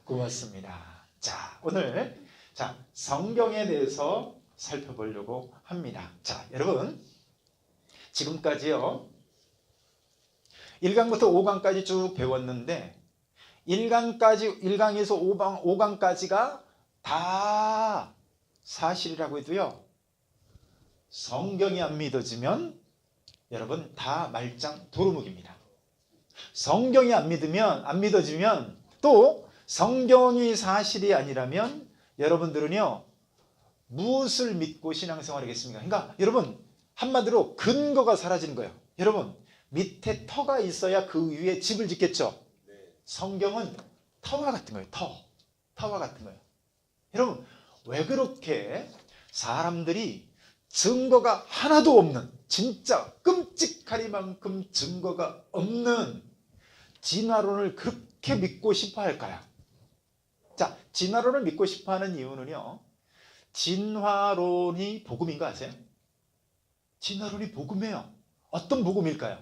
고맙습니다. 자, 오늘 성경에 대해서 살펴보려고 합니다. 자, 여러분 지금까지요 1강부터 5강까지 쭉 배웠는데 1강에서 5강까지가 다 사실이라고 해도요 성경이 안 믿어지면 여러분 다 말짱 도루묵입니다. 성경이 안 믿어지면 또 성경이 사실이 아니라면 여러분들은요 무엇을 믿고 신앙생활 하겠습니까? 그러니까 여러분 한마디로 근거가 사라지는 거예요. 여러분 밑에 터가 있어야 그 위에 집을 짓겠죠. 성경은 터와 같은 거예요. 터와 같은 거예요. 여러분 왜 그렇게 사람들이 증거가 하나도 없는 진짜 끔찍하리만큼 증거가 없는 진화론을 그렇게 믿고 싶어 할까요? 자, 진화론을 믿고 싶어 하는 이유는요 진화론이 복음인 거 아세요? 진화론이 복음이에요. 어떤 복음일까요?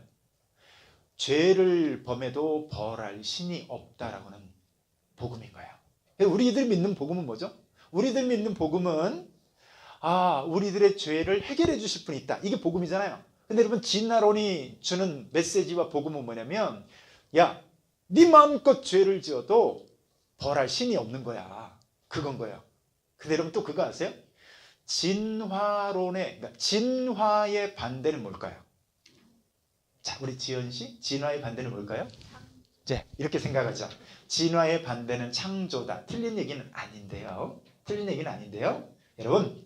죄를 범해도 벌할 신이 없다라고는 복음인 거예요. 우리들 믿는 복음은 뭐죠? 우리들 믿는 복음은 우리들의 죄를 해결해 주실 분이 있다. 이게 복음이잖아요. 근데 여러분 진화론이 주는 메시지와 복음은 뭐냐면 야, 네 마음껏 죄를 지어도 벌할 신이 없는 거야. 그건 거예요. 근데 여러분 또 그거 아세요? 그러니까 진화의 반대는 뭘까요? 자, 우리 지연씨 진화의 반대는 뭘까요? 네, 이렇게 생각하죠. 진화의 반대는 창조다. 틀린 얘기는 아닌데요. 여러분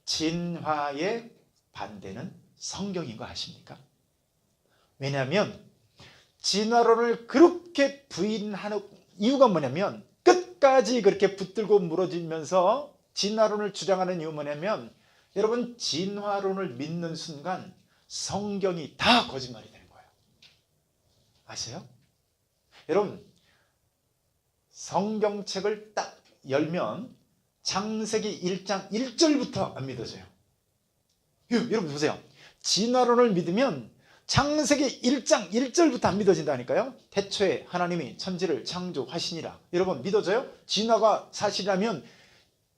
진화의 반대는 성경인 거 아십니까? 왜냐하면 진화론을 그렇게 부인하는 이유가 뭐냐면 끝까지 그렇게 붙들고 물어지면서 진화론을 주장하는 이유 뭐냐면 여러분 진화론을 믿는 순간 성경이 다 거짓말이 되는 거예요. 아세요? 여러분 성경책을 딱 열면 창세기 1장 1절부터 안 믿어져요. 여러분 보세요. 진화론을 믿으면 창세기 1장 1절부터 안 믿어진다니까요. 태초에 하나님이 천지를 창조하시니라. 여러분 믿어져요? 진화가 사실이라면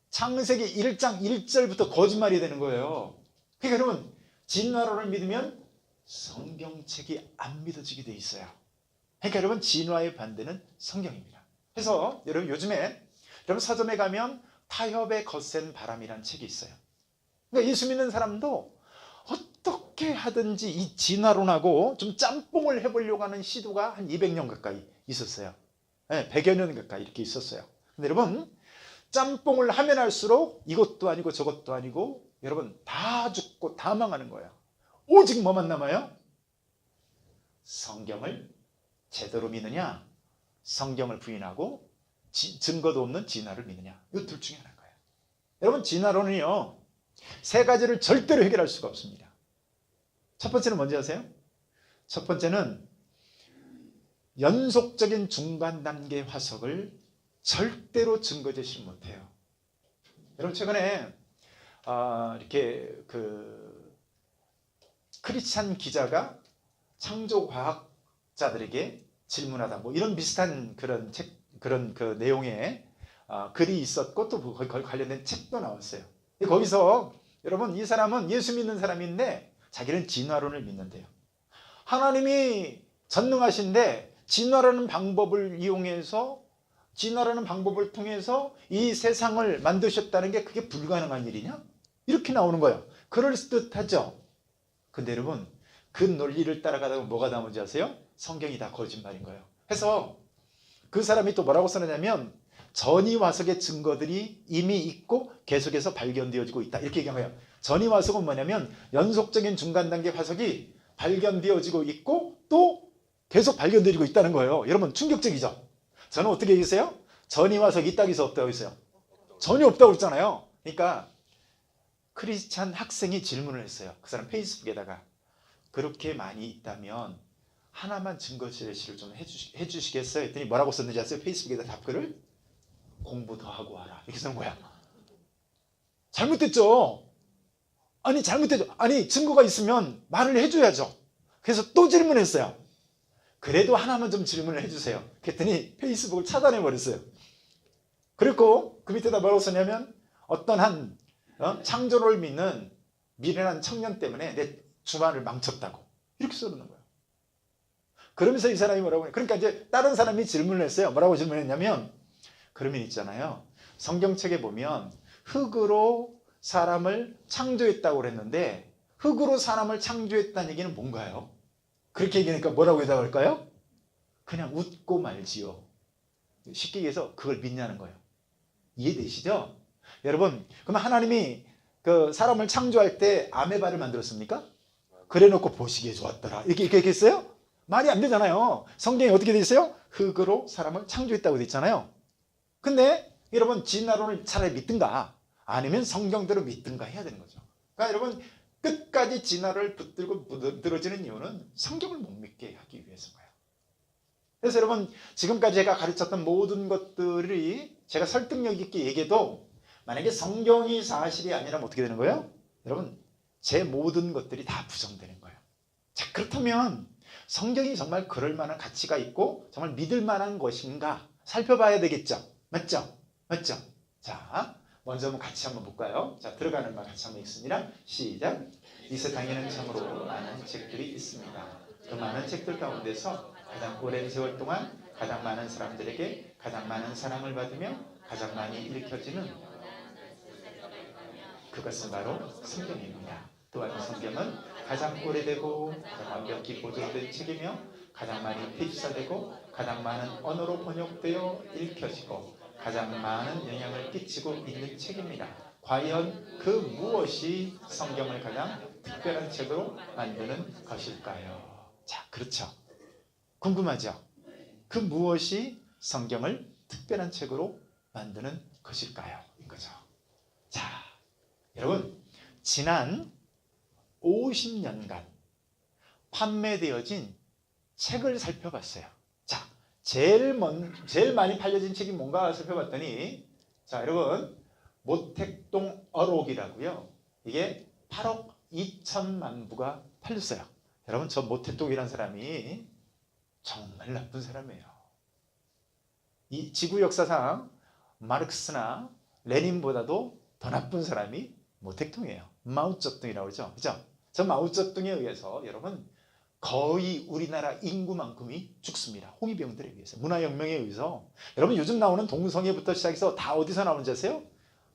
창세기 1장 1절부터 거짓말이 되는 거예요. 그러니까 여러분 진화론을 믿으면 성경책이 안 믿어지게 돼 있어요. 그러니까 여러분 진화의 반대는 성경입니다. 그래서 여러분 요즘에 여러분 서점에 가면 타협의 거센 바람이라는 책이 있어요. 그러니까 예수 믿는 사람도 어떻게 하든지 이 진화론하고 좀 짬뽕을 해보려고 하는 시도가 한 200년 가까이 있었어요. 네, 100여 년 가까이 이렇게 있었어요. 근데 여러분 짬뽕을 하면 할수록 이것도 아니고 저것도 아니고 여러분 다 죽고 다 망하는 거예요. 오직 뭐만 남아요? 성경을 제대로 믿느냐 성경을 부인하고 증거도 없는 진화를 믿느냐 이 둘 중에 하나인 거예요. 여러분 진화론은요 세 가지를 절대로 해결할 수가 없습니다. 첫 번째는 뭔지 아세요? 첫 번째는 연속적인 중간 단계 화석을 절대로 증거 제시를 못해요. 여러분 최근에 이렇게 크리스찬 기자가 창조과학자들에게 질문하다 뭐 이런 비슷한 그런 내용의 글이 있었고 또 거기 관련된 책도 나왔어요. 거기서 여러분 이 사람은 예수 믿는 사람인데 자기는 진화론을 믿는데요. 하나님이 전능하신데 진화라는 방법을 이용해서 진화라는 방법을 통해서 이 세상을 만드셨다는 게 그게 불가능한 일이냐? 이렇게 나오는 거예요. 그럴듯하죠. 근데 여러분 그 논리를 따라가다가 뭐가 나오는지 아세요? 성경이 다 거짓말인 거예요. 그래서 그 사람이 또 뭐라고 써내냐면 전이화석의 증거들이 이미 있고 계속해서 발견되어지고 있다. 이렇게 얘기한 거예요. 전이화석은 뭐냐면 연속적인 중간 단계 화석이 발견되어지고 있고 또 계속 발견되어지고 있다는 거예요. 여러분 충격적이죠? 저는 어떻게 얘기했어요? 전이화석이 있다고 해서 없다고 했어요? 전혀 없다고 했잖아요. 그러니까 크리스찬 학생이 질문을 했어요. 그 사람 페이스북에다가 그렇게 많이 있다면 하나만 증거 제시를 좀 해주시겠어요? 했더니 뭐라고 썼는지 아세요? 페이스북에다 답글을 공부 더 하고 와라 이렇게 쓴 거야. 잘못됐죠? 아니 잘못됐죠? 아니 증거가 있으면 말을 해줘야죠. 그래서 또 질문했어요. 그래도 하나만 좀 질문을 해주세요. 그랬더니 페이스북을 차단해버렸어요. 그리고 그 밑에다 뭐라고 썼냐면 어떤 한 창조를 믿는 미련한 청년 때문에 내 주말을 망쳤다고 이렇게 써놓는 거예요. 그러면서 이 사람이 뭐라고 해요? 그러니까 이제 다른 사람이 질문을 했어요. 뭐라고 질문했냐면 그러면 있잖아요. 성경책에 보면 흙으로 사람을 창조했다고 그랬는데 흙으로 사람을 창조했다는 얘기는 뭔가요? 그렇게 얘기하니까 뭐라고 대답할까요? 그냥 웃고 말지요. 쉽게 얘기해서 그걸 믿냐는 거예요. 이해되시죠? 여러분, 그럼 하나님이 그 사람을 창조할 때 아메바를 만들었습니까? 그래 놓고 보시기에 좋았더라. 이렇게 얘기했어요? 말이 안 되잖아요. 성경에 어떻게 돼 있어요? 흙으로 사람을 창조했다고 돼 있잖아요. 근데 여러분 진화론을 차라리 믿든가 아니면 성경대로 믿든가 해야 되는 거죠. 그러니까 여러분 끝까지 진화를 붙들고 무너지는 이유는 성경을 못 믿게 하기 위해서인 거예요. 그래서 여러분 지금까지 제가 가르쳤던 모든 것들이 제가 설득력 있게 얘기해도 만약에 성경이 사실이 아니라면 어떻게 되는 거예요? 여러분 제 모든 것들이 다 부정되는 거예요. 자, 그렇다면 성경이 정말 그럴 만한 가치가 있고 정말 믿을 만한 것인가 살펴봐야 되겠죠. 맞죠? 맞죠? 자, 먼저 한번 같이 한번 볼까요? 자, 들어가는 말 같이 한번 읽습니다. 시작. 이 세상에는 참으로 많은 책들이 있습니다. 그 많은 책들 가운데서 가장 오랜 세월 동안 가장 많은 사람들에게 가장 많은 사랑을 받으며 가장 많이 읽혀지는 그것은 바로 성경입니다. 또한 성경은 가장 오래되고 가장 완벽히 보존된 책이며 가장 많이 필사되고 가장 많은 언어로 번역되어 읽혀지고 가장 많은 영향을 끼치고 있는 책입니다. 과연 그 무엇이 성경을 가장 특별한 책으로 만드는 것일까요? 자, 그렇죠. 궁금하죠? 그 무엇이 성경을 특별한 책으로 만드는 것일까요? 이거죠. 자, 여러분 지난 50년간 판매되어진 책을 살펴봤어요. 자, 제일 많이 팔려진 책이 뭔가 살펴봤더니 자, 여러분 모택동 어록이라고요. 이게 8억 2천만 부가 팔렸어요. 여러분 저 모택동이라는 사람이 정말 나쁜 사람이에요. 이 지구 역사상 마르크스나 레닌보다도 더 나쁜 사람이 모택동이에요. 마오쩌둥이라고 그러죠. 그죠? 저 마오쩌둥에 의해서 여러분 거의 우리나라 인구만큼이 죽습니다. 홍위병들에 의해서. 문화혁명에 의해서. 여러분 요즘 나오는 동성애부터 시작해서 다 어디서 나오는지 아세요?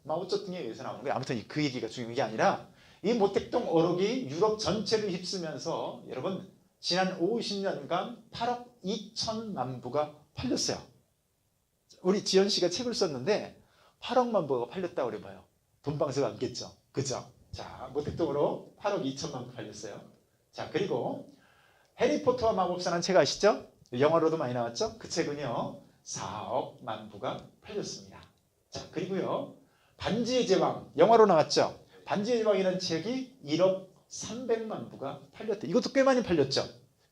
마오쩌둥에 의해서 나오는 거예요. 아무튼 그 얘기가 중요한 게 아니라 이 모택동 어록이 유럽 전체를 휩쓰면서 여러분 지난 50년간 8억 2천만 부가 팔렸어요. 우리 지연 씨가 책을 썼는데 8억만 부가 팔렸다고 그래봐요. 돈방석 안겠죠. 그죠? 자, 모택동으로 8억 2천만 부 팔렸어요. 자, 그리고 해리포터와 마법사라는 책 아시죠? 영화로도 많이 나왔죠? 그 책은요 4억만 부가 팔렸습니다. 자, 그리고요 반지의 제왕 영화로 나왔죠? 반지의 제왕이라는 책이 1억 300만 부가 팔렸대. 이것도 꽤 많이 팔렸죠?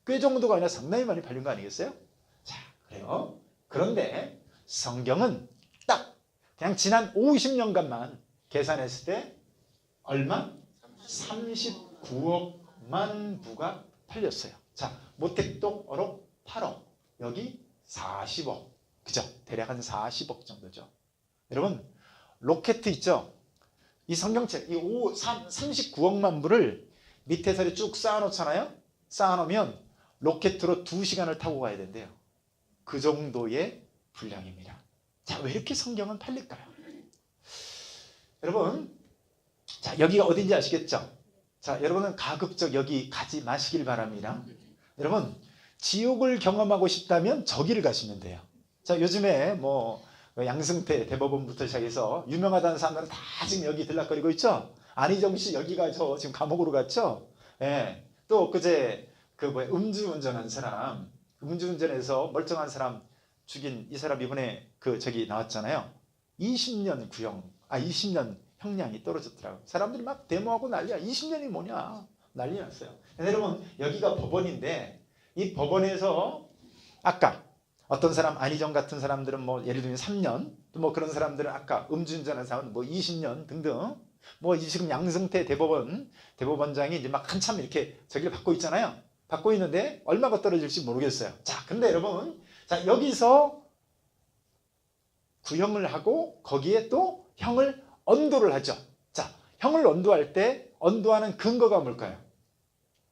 꽤 정도가 아니라 상당히 많이 팔린 거 아니겠어요? 자, 그래요. 그런데 성경은 딱 그냥 지난 50년간만 계산했을 때 얼마? 39억만 부가 팔렸어요. 자, 모택동 어록 8억, 여기 40억. 그죠? 대략 한 40억 정도죠. 여러분, 로켓 있죠? 이 성경책, 이 39억만 부를 밑에서 쭉 쌓아놓잖아요? 쌓아놓으면 로켓으로 2시간을 타고 가야 된대요. 그 정도의 분량입니다. 자, 왜 이렇게 성경은 팔릴까요? 여러분, 자, 여기가 어딘지 아시겠죠? 자, 여러분은 가급적 여기 가지 마시길 바랍니다. 여러분, 지옥을 경험하고 싶다면 저기를 가시면 돼요. 자, 요즘에 뭐 양승태 대법원부터 시작해서 유명하다는 사람들은 다 지금 여기 들락거리고 있죠? 안희정 씨 여기가 저 지금 감옥으로 갔죠? 예. 또 그제 음주운전한 사람, 음주운전해서 멀쩡한 사람 죽인 이 사람 이번에 저기 나왔잖아요. 20년 형량이 떨어졌더라고요. 사람들이 막 데모하고 난리야. 20년이 뭐냐? 난리 났어요. 여러분, 여기가 법원인데 이 법원에서 아까 어떤 사람 안희정 같은 사람들은 뭐 예를 들면 3년, 또 뭐 그런 사람들은 아까 음주운전한 사람은 뭐 20년 등등. 뭐 지금 양승태 대법원장이 이제 막 한참 이렇게 저기를 받고 있잖아요. 받고 있는데 얼마가 떨어질지 모르겠어요. 자, 근데 여러분, 자 여기서 구형을 하고 거기에 또 형을 언도를 하죠. 자, 형을 언도할 때 언도하는 근거가 뭘까요?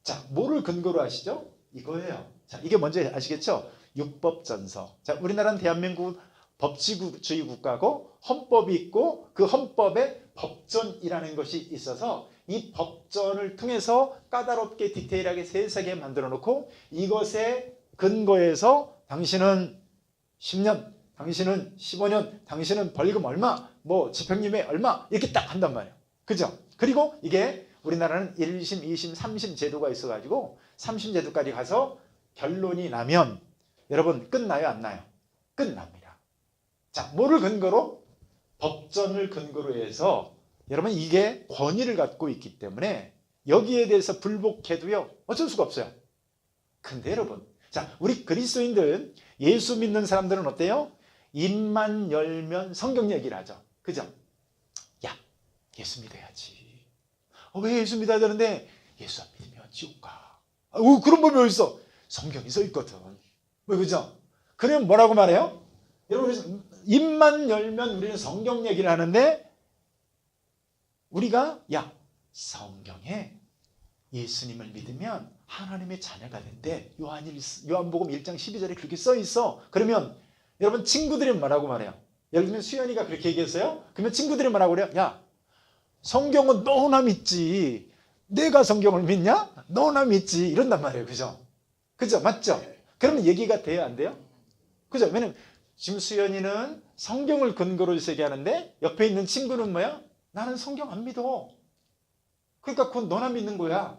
자, 뭐를 근거로 하시죠? 이거예요. 자, 이게 뭔지 아시겠죠? 육법전서. 자, 우리나라는 대한민국 법치주의 국가고 헌법이 있고 그 헌법에 법전이라는 것이 있어서 이 법전을 통해서 까다롭게 디테일하게 세세하게 만들어 놓고 이것에 근거해서 당신은 10년, 당신은 15년, 당신은 벌금 얼마, 뭐 집행유예 얼마 이렇게 딱 한단 말이에요. 그죠? 그리고 이게 우리나라는 1심, 2심, 3심 제도가 있어가지고 3심 제도까지 가서 결론이 나면 여러분 끝나요? 안 나요? 끝납니다. 자, 뭐를 근거로? 법전을 근거로 해서 여러분 이게 권위를 갖고 있기 때문에 여기에 대해서 불복해도요 어쩔 수가 없어요. 근데 여러분, 자, 우리 그리스도인들 예수 믿는 사람들은 어때요? 입만 열면 성경 얘기를 하죠. 그죠? 야, 예수 믿어야지. 왜 예수 믿어야 되는데? 예수 안 믿으면 지옥 가. 그런 법이 어딨어? 성경이 써 있거든. 왜 그죠? 그러면 뭐라고 말해요? 여러분, 입만 열면 우리는 성경 얘기를 하는데 우리가 야, 성경에 예수님을 믿으면 하나님의 자녀가 된대. 요한복음 1장 12절에 그렇게 써 있어. 그러면 여러분 친구들이 뭐라고 말해요? 예를 들면 수연이가 그렇게 얘기했어요. 그러면 친구들이 뭐라고 그래요? 야, 성경은 너나 믿지. 내가 성경을 믿냐? 너나 믿지. 이런단 말이에요. 그죠? 그죠? 맞죠? 그러면 얘기가 돼요? 안 돼요? 그죠? 왜냐면 지금 수연이는 성경을 근거로 해서 얘기하는데 옆에 있는 친구는 뭐야? 나는 성경 안 믿어. 그러니까 그건 너나 믿는 거야.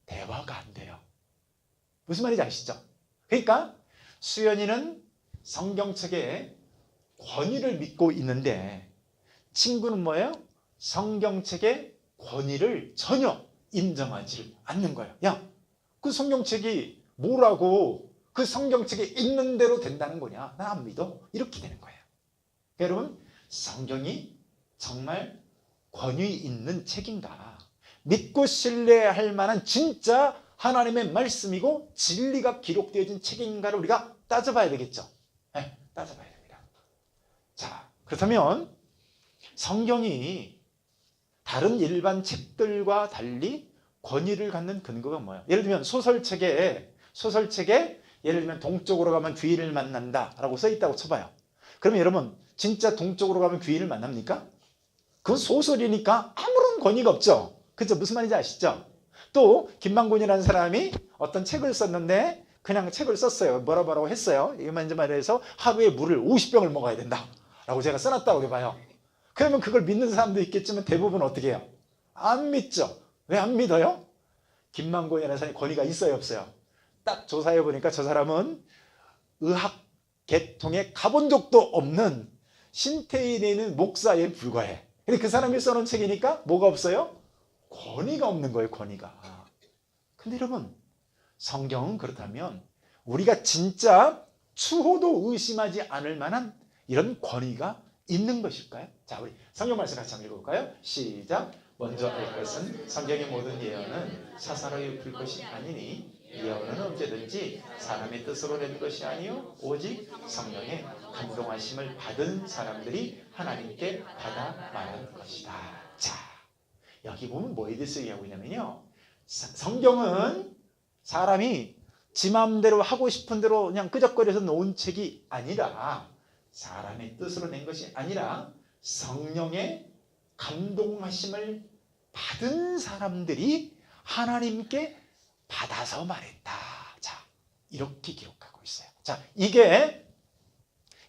대화가 안 돼요. 무슨 말인지 아시죠? 그러니까 수연이는 성경책에 권위를 믿고 있는데 친구는 뭐예요? 성경책의 권위를 전혀 인정하지 않는 거예요. 야, 그 성경책이 뭐라고 그 성경책에 있는 대로 된다는 거냐? 난 안 믿어. 이렇게 되는 거예요. 여러분, 성경이 정말 권위 있는 책인가? 믿고 신뢰할 만한 진짜 하나님의 말씀이고 진리가 기록되어진 책인가를 우리가 따져봐야 되겠죠. 네, 따져봐야 됩니다. 자, 그렇다면 성경이 다른 일반 책들과 달리 권위를 갖는 근거가 뭐예요? 예를 들면 소설책에 예를 들면 동쪽으로 가면 귀인을 만난다 라고 써있다고 쳐봐요. 그러면 여러분 진짜 동쪽으로 가면 귀인을 만납니까? 그건 소설이니까 아무런 권위가 없죠. 그죠? 무슨 말인지 아시죠? 또 김만곤이라는 사람이 어떤 책을 썼는데 그냥 책을 썼어요. 뭐라고 했어요. 이것만 이제 말해서 하루에 물을 50병을 먹어야 된다 라고 제가 써놨다고 해봐요. 그러면 그걸 믿는 사람도 있겠지만 대부분 어떻게 해요? 안 믿죠. 왜 안 믿어요? 김만곤이라는 사람이 권위가 있어요, 없어요? 딱 조사해 보니까 저 사람은 의학 계통에 가본 적도 없는 신태인에 있는 목사에 불과해. 근데 그 사람이 써놓은 책이니까 뭐가 없어요? 권위가 없는 거예요, 권위가. 근데 여러분, 성경은 그렇다면 우리가 진짜 추호도 의심하지 않을 만한 이런 권위가 있는 것일까요? 자, 우리 성경 말씀 같이 한번 읽어볼까요? 시작. 먼저 알 것은 성경의 모든 예언은 사사로 입힐 것이 아니니 예언은 언제든지 사람의 뜻으로 낸 것이 아니요 오직 성령의 감동하심을 받은 사람들이 하나님께 받아 말하는 것이다. 자, 여기 보면 뭐에 대해서 얘기하고 있냐면요, 성경은 사람이 지 마음대로 하고 싶은 대로 그냥 끄적거려서 놓은 책이 아니라 사람의 뜻으로 낸 것이 아니라 성령의 감동하심을 받은 사람들이 하나님께 받아서 말했다. 자, 이렇게 기록하고 있어요. 자, 이게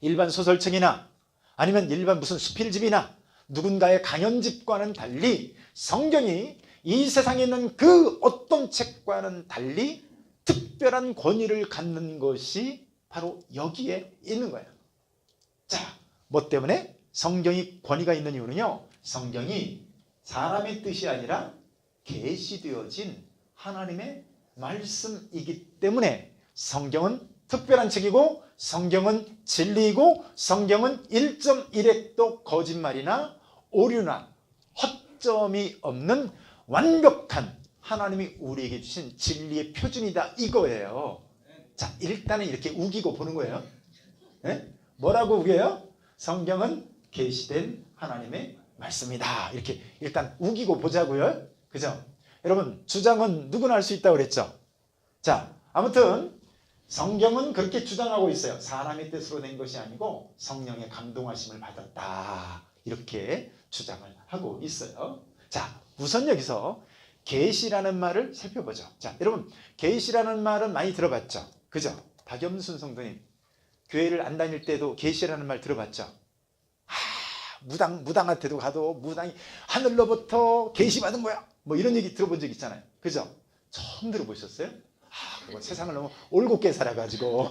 일반 소설책이나 아니면 일반 무슨 수필집이나 누군가의 강연집과는 달리 성경이 이 세상에 있는 그 어떤 책과는 달리 특별한 권위를 갖는 것이 바로 여기에 있는 거예요. 자, 뭐 때문에 성경이 권위가 있는 이유는요, 성경이 사람의 뜻이 아니라 계시되어진 하나님의 말씀이기 때문에 성경은 특별한 책이고 성경은 진리이고 성경은 1.1핵도 거짓말이나 오류나 허점이 없는 완벽한 하나님이 우리에게 주신 진리의 표준이다 이거예요. 자, 일단은 이렇게 우기고 보는 거예요. 네? 뭐라고 우겨요? 성경은 계시된 하나님의 말씀이다. 이렇게 일단 우기고 보자고요. 그죠? 여러분, 주장은 누구나 할 수 있다고 그랬죠? 자, 아무튼 성경은 그렇게 주장하고 있어요. 사람의 뜻으로 된 것이 아니고 성령의 감동하심을 받았다. 이렇게 주장을 하고 있어요. 자, 우선 여기서 계시라는 말을 살펴보죠. 자, 여러분, 계시라는 말은 많이 들어봤죠? 그죠? 박염순 성도님, 교회를 안 다닐 때도 계시라는 말 들어봤죠? 무당한테도 가도 무당이 하늘로부터 계시받은 거야. 뭐 이런 얘기 들어본 적 있잖아요. 그죠? 처음 들어보셨어요? 그거 세상을 너무 올곧게 살아가지고.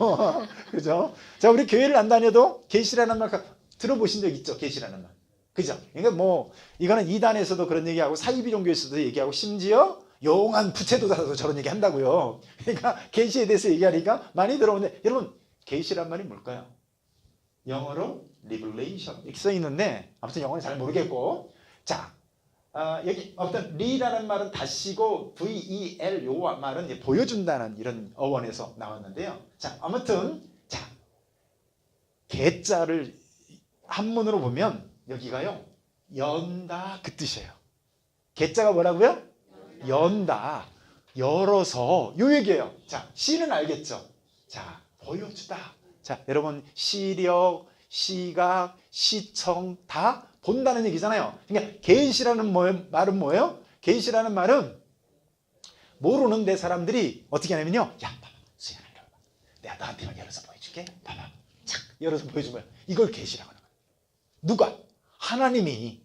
그죠? 자, 우리 교회를 안 다녀도 계시라는 말 들어보신 적 있죠? 계시라는 말. 그죠? 그러니까 뭐 이거는 이단에서도 그런 얘기하고 사이비종교에서도 얘기하고 심지어 용한 부채도사도 저런 얘기 한다고요. 그러니까 계시에 대해서 얘기하니까 많이 들어오는데 여러분, 계시란 말이 뭘까요? 영어로 revelation 이렇게 써 있는데 아무튼 영어는 잘 모르겠고, 자, 여기 어떤 리라는 말은 다시고 V-E-L 요 말은 이제 보여준다는 이런 어원에서 나왔는데요. 자, 아무튼 자, 개자를 한문으로 보면 여기가요, 연다 그 뜻이에요. 개자가 뭐라고요? 연다, 열어서 요 얘기예요. 자, 시는 알겠죠? 자, 보여주다. 자, 여러분, 시력, 시각, 시청 다 본다는 얘기잖아요. 그러니까 계시라는 말은 뭐예요? 계시라는 말은 모르는데 사람들이 어떻게 하냐면요, 야, 봐봐, 수연아, 이리 와봐. 내가 너한테만 열어서 보여줄게. 봐봐, 착 열어서 보여준 거야. 이걸 계시라고 하는 거야. 누가? 하나님이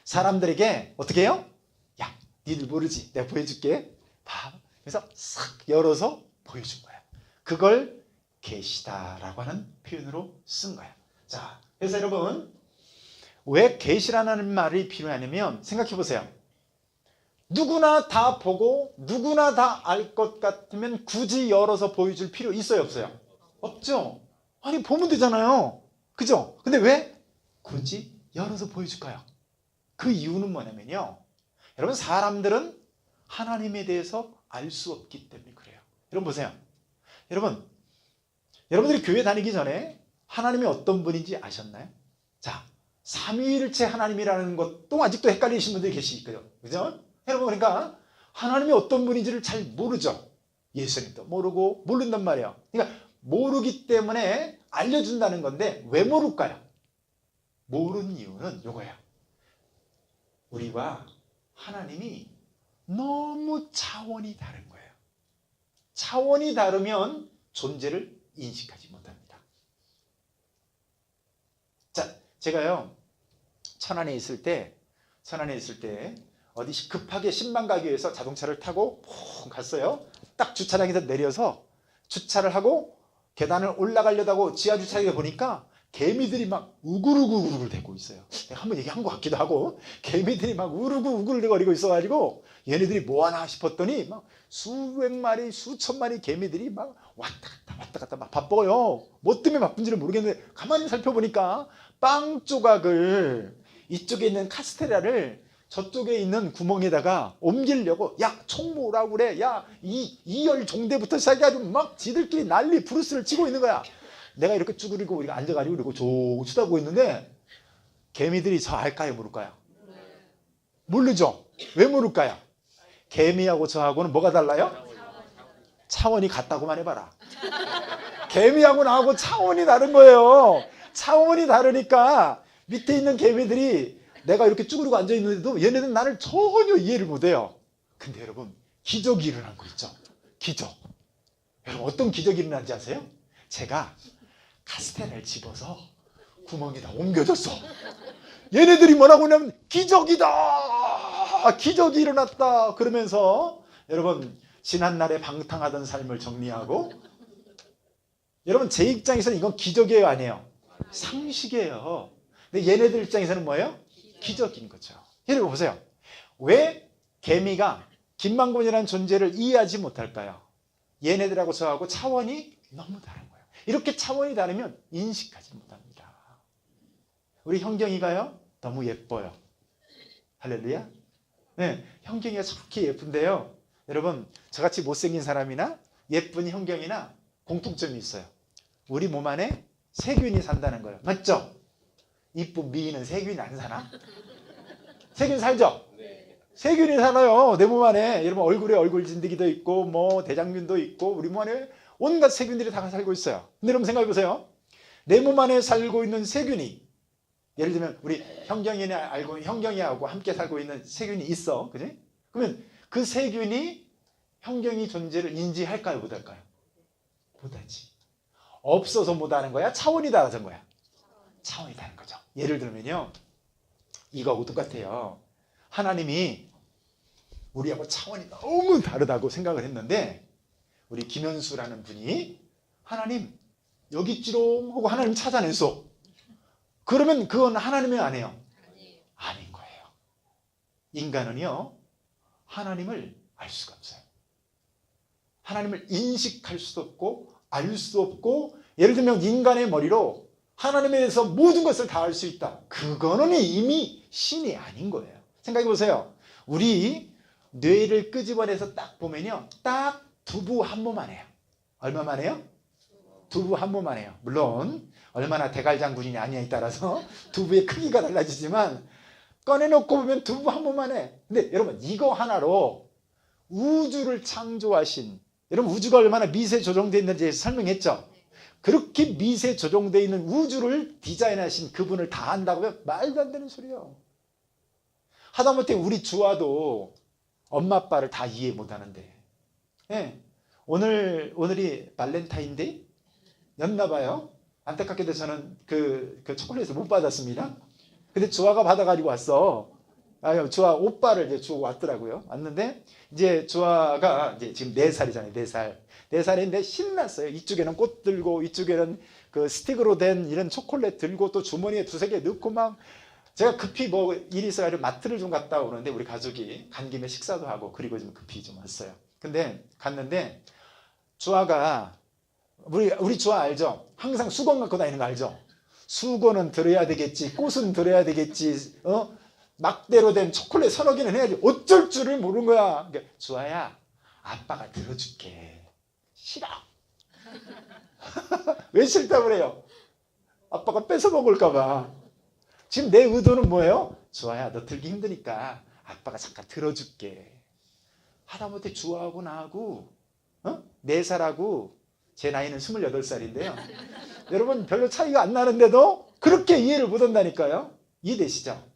사람들에게 어떻게 해요? 야, 니들 모르지? 내가 보여줄게. 봐. 그래서 싹 열어서 보여준 거야. 그걸 계시다라고 하는 표현으로 쓴 거야. 자, 그래서 여러분, 왜 계시라는 말이 필요하냐면 생각해 보세요. 누구나 다 보고 누구나 다 알 것 같으면 굳이 열어서 보여줄 필요 있어요, 없어요? 없죠. 아니, 보면 되잖아요. 그죠? 근데 왜 굳이 열어서 보여줄까요? 그 이유는 뭐냐면요, 여러분, 사람들은 하나님에 대해서 알 수 없기 때문에 그래요. 여러분 보세요. 여러분들이 교회 다니기 전에 하나님이 어떤 분인지 아셨나요? 자, 삼위일체 하나님이라는 것도 아직도 헷갈리신 분들이 계시거든요. 그죠? 여러분, 그러니까 하나님이 어떤 분인지를 잘 모르죠. 예수님도 모르고 모른단 말이에요. 그러니까 모르기 때문에 알려준다는 건데 왜 모를까요? 모르는 이유는 이거예요. 우리와 하나님이 너무 차원이 다른 거예요. 차원이 다르면 존재를 인식하지 못합니다. 자, 제가요, 천안에 있을 때 어디 급하게 신방 가기 위해서 자동차를 타고 푹 갔어요. 딱 주차장에서 내려서 주차를 하고 계단을 올라가려고 하고 지하 주차장에 보니까 개미들이 막 우글우글 대고 있어요. 내가 한번 얘기한 것 같기도 하고, 개미들이 막 우글우글거리고 있어가지고 얘네들이 뭐하나 싶었더니 막 수백 마리, 수천 마리 개미들이 막 왔다 갔다 막 바빠요. 뭐 때문에 바쁜지는 모르겠는데 가만히 살펴보니까 빵 조각을 이쪽에 있는 카스테라를 저쪽에 있는 구멍에다가 옮기려고, 야, 총 모으라고 그래. 야, 이열 종대부터 시작해가지고 막 지들끼리 난리 브루스를 치고 있는 거야. 내가 이렇게 쭈그리고 우리가 앉아가지고 이러고 쭉 쳐다보고 있는데 개미들이 저 알까요, 모를까요? 모르죠. 왜 모를까요? 개미하고 저하고는 뭐가 달라요? 차원이 같다고만 해봐라. 개미하고 나하고 차원이 다른 거예요. 차원이 다르니까 밑에 있는 개미들이 내가 이렇게 쭈그리고 앉아있는데도 얘네들은 나를 전혀 이해를 못해요. 근데 여러분, 기적이 일어난 거 있죠? 기적. 여러분, 어떤 기적이 일어난지 아세요? 제가 카스테라를 집어서 구멍에다 옮겨줬어. 얘네들이 뭐라고 하냐면 기적이다, 기적이 일어났다 그러면서, 여러분, 지난날에 방탕하던 삶을 정리하고, 여러분, 제 입장에서는 이건 기적이에요, 아니에요? 상식이에요. 근데 얘네들 입장에서는 뭐예요? 기적인 거죠. 여러분 보세요. 왜 개미가 김만곤이라는 존재를 이해하지 못할까요? 얘네들하고 저하고 차원이 너무 다른 거예요. 이렇게 차원이 다르면 인식하지 못합니다. 우리 형경이가요, 너무 예뻐요. 할렐루야. 네, 형경이가 저렇게 예쁜데요, 여러분, 저같이 못생긴 사람이나 예쁜 형경이나 공통점이 있어요. 우리 몸 안에 세균이 산다는 거예요. 맞죠? 이쁜 미인은 세균이 안 사나? 세균 살죠? 세균이 살아요. 내 몸 안에. 여러분 얼굴에 얼굴 진드기도 있고 뭐 대장균도 있고 우리 몸 안에 온갖 세균들이 다 살고 있어요. 근데 여러분 생각해 보세요. 내 몸 안에 살고 있는 세균이, 예를 들면 우리 형경이하고 함께 살고 있는 세균이 있어. 그지? 그러면 그 세균이 형경이 존재를 인지할까요? 못할까요? 못하지. 없어서 못하는 거야? 차원이 다른 거야? 차원이 다른 거죠. 예를 들면요. 이거하고 똑같아요. 하나님이 우리하고 차원이 너무 다르다고 생각을 했는데 우리 김현수라는 분이 하나님 여기 있지롱 하고 하나님 찾아내서 그러면 그건 하나님이 아니에요? 아닌 거예요. 인간은요 하나님을 알 수가 없어요. 하나님을 인식할 수도 없고 알 수 없고, 예를 들면 인간의 머리로 하나님에 대해서 모든 것을 다 알 수 있다. 그거는 이미 신이 아닌 거예요. 생각해 보세요. 우리 뇌를 끄집어내서 딱 보면요 딱 두부 한 모만 해요. 얼마만 해요? 두부 한 모만 해요. 물론 얼마나 대갈장군이냐 아니냐에 따라서 두부의 크기가 달라지지만 꺼내놓고 보면 두부 한 모만 해. 근데 여러분 이거 하나로 우주를 창조하신, 여러분 우주가 얼마나 미세 조정되어 있는지 설명했죠. 그렇게 미세 조정되어 있는 우주를 디자인하신 그분을 다 안다고 하면 말도 안 되는 소리예요. 하다못해 우리 주아도 엄마 아빠를 다 이해 못하는데, 예. 오늘이 발렌타인데이 였나 봐요. 안타깝게도 저는 그 초콜릿을 못 받았습니다. 근데 주아가 받아가지고 왔어. 주아 오빠를 이제 주고 왔더라고요. 왔는데 이제 주아가 이제 지금 4살이잖아요. 4살. 4살인데 신났어요. 이쪽에는 꽃 들고 이쪽에는 그 스틱으로 된 이런 초콜릿 들고 또 주머니에 2-3개 넣고 막, 제가 급히 뭐 일이 있어가지고 마트를 좀 갔다 오는데 우리 가족이 간 김에 식사도 하고 그리고 좀 급히 좀 왔어요. 근데 갔는데 주아가 우리 주아 알죠? 항상 수건 갖고 다니는 거 알죠? 수건은 들어야 되겠지, 꽃은 들어야 되겠지, 막대로 된 초콜릿 서너 개는 해야지. 어쩔 줄을 모르는 거야. 그러니까 주아야 아빠가 들어줄게. 싫어. 왜 싫다고 그래요? 아빠가 뺏어 먹을까 봐. 지금 내 의도는 뭐예요? 주아야 너 들기 힘드니까 아빠가 잠깐 들어줄게. 하다못해 주아하고 나하고 4살하고 제 나이는 28살인데요. 여러분 별로 차이가 안 나는데도 그렇게 이해를 못한다니까요. 이해되시죠?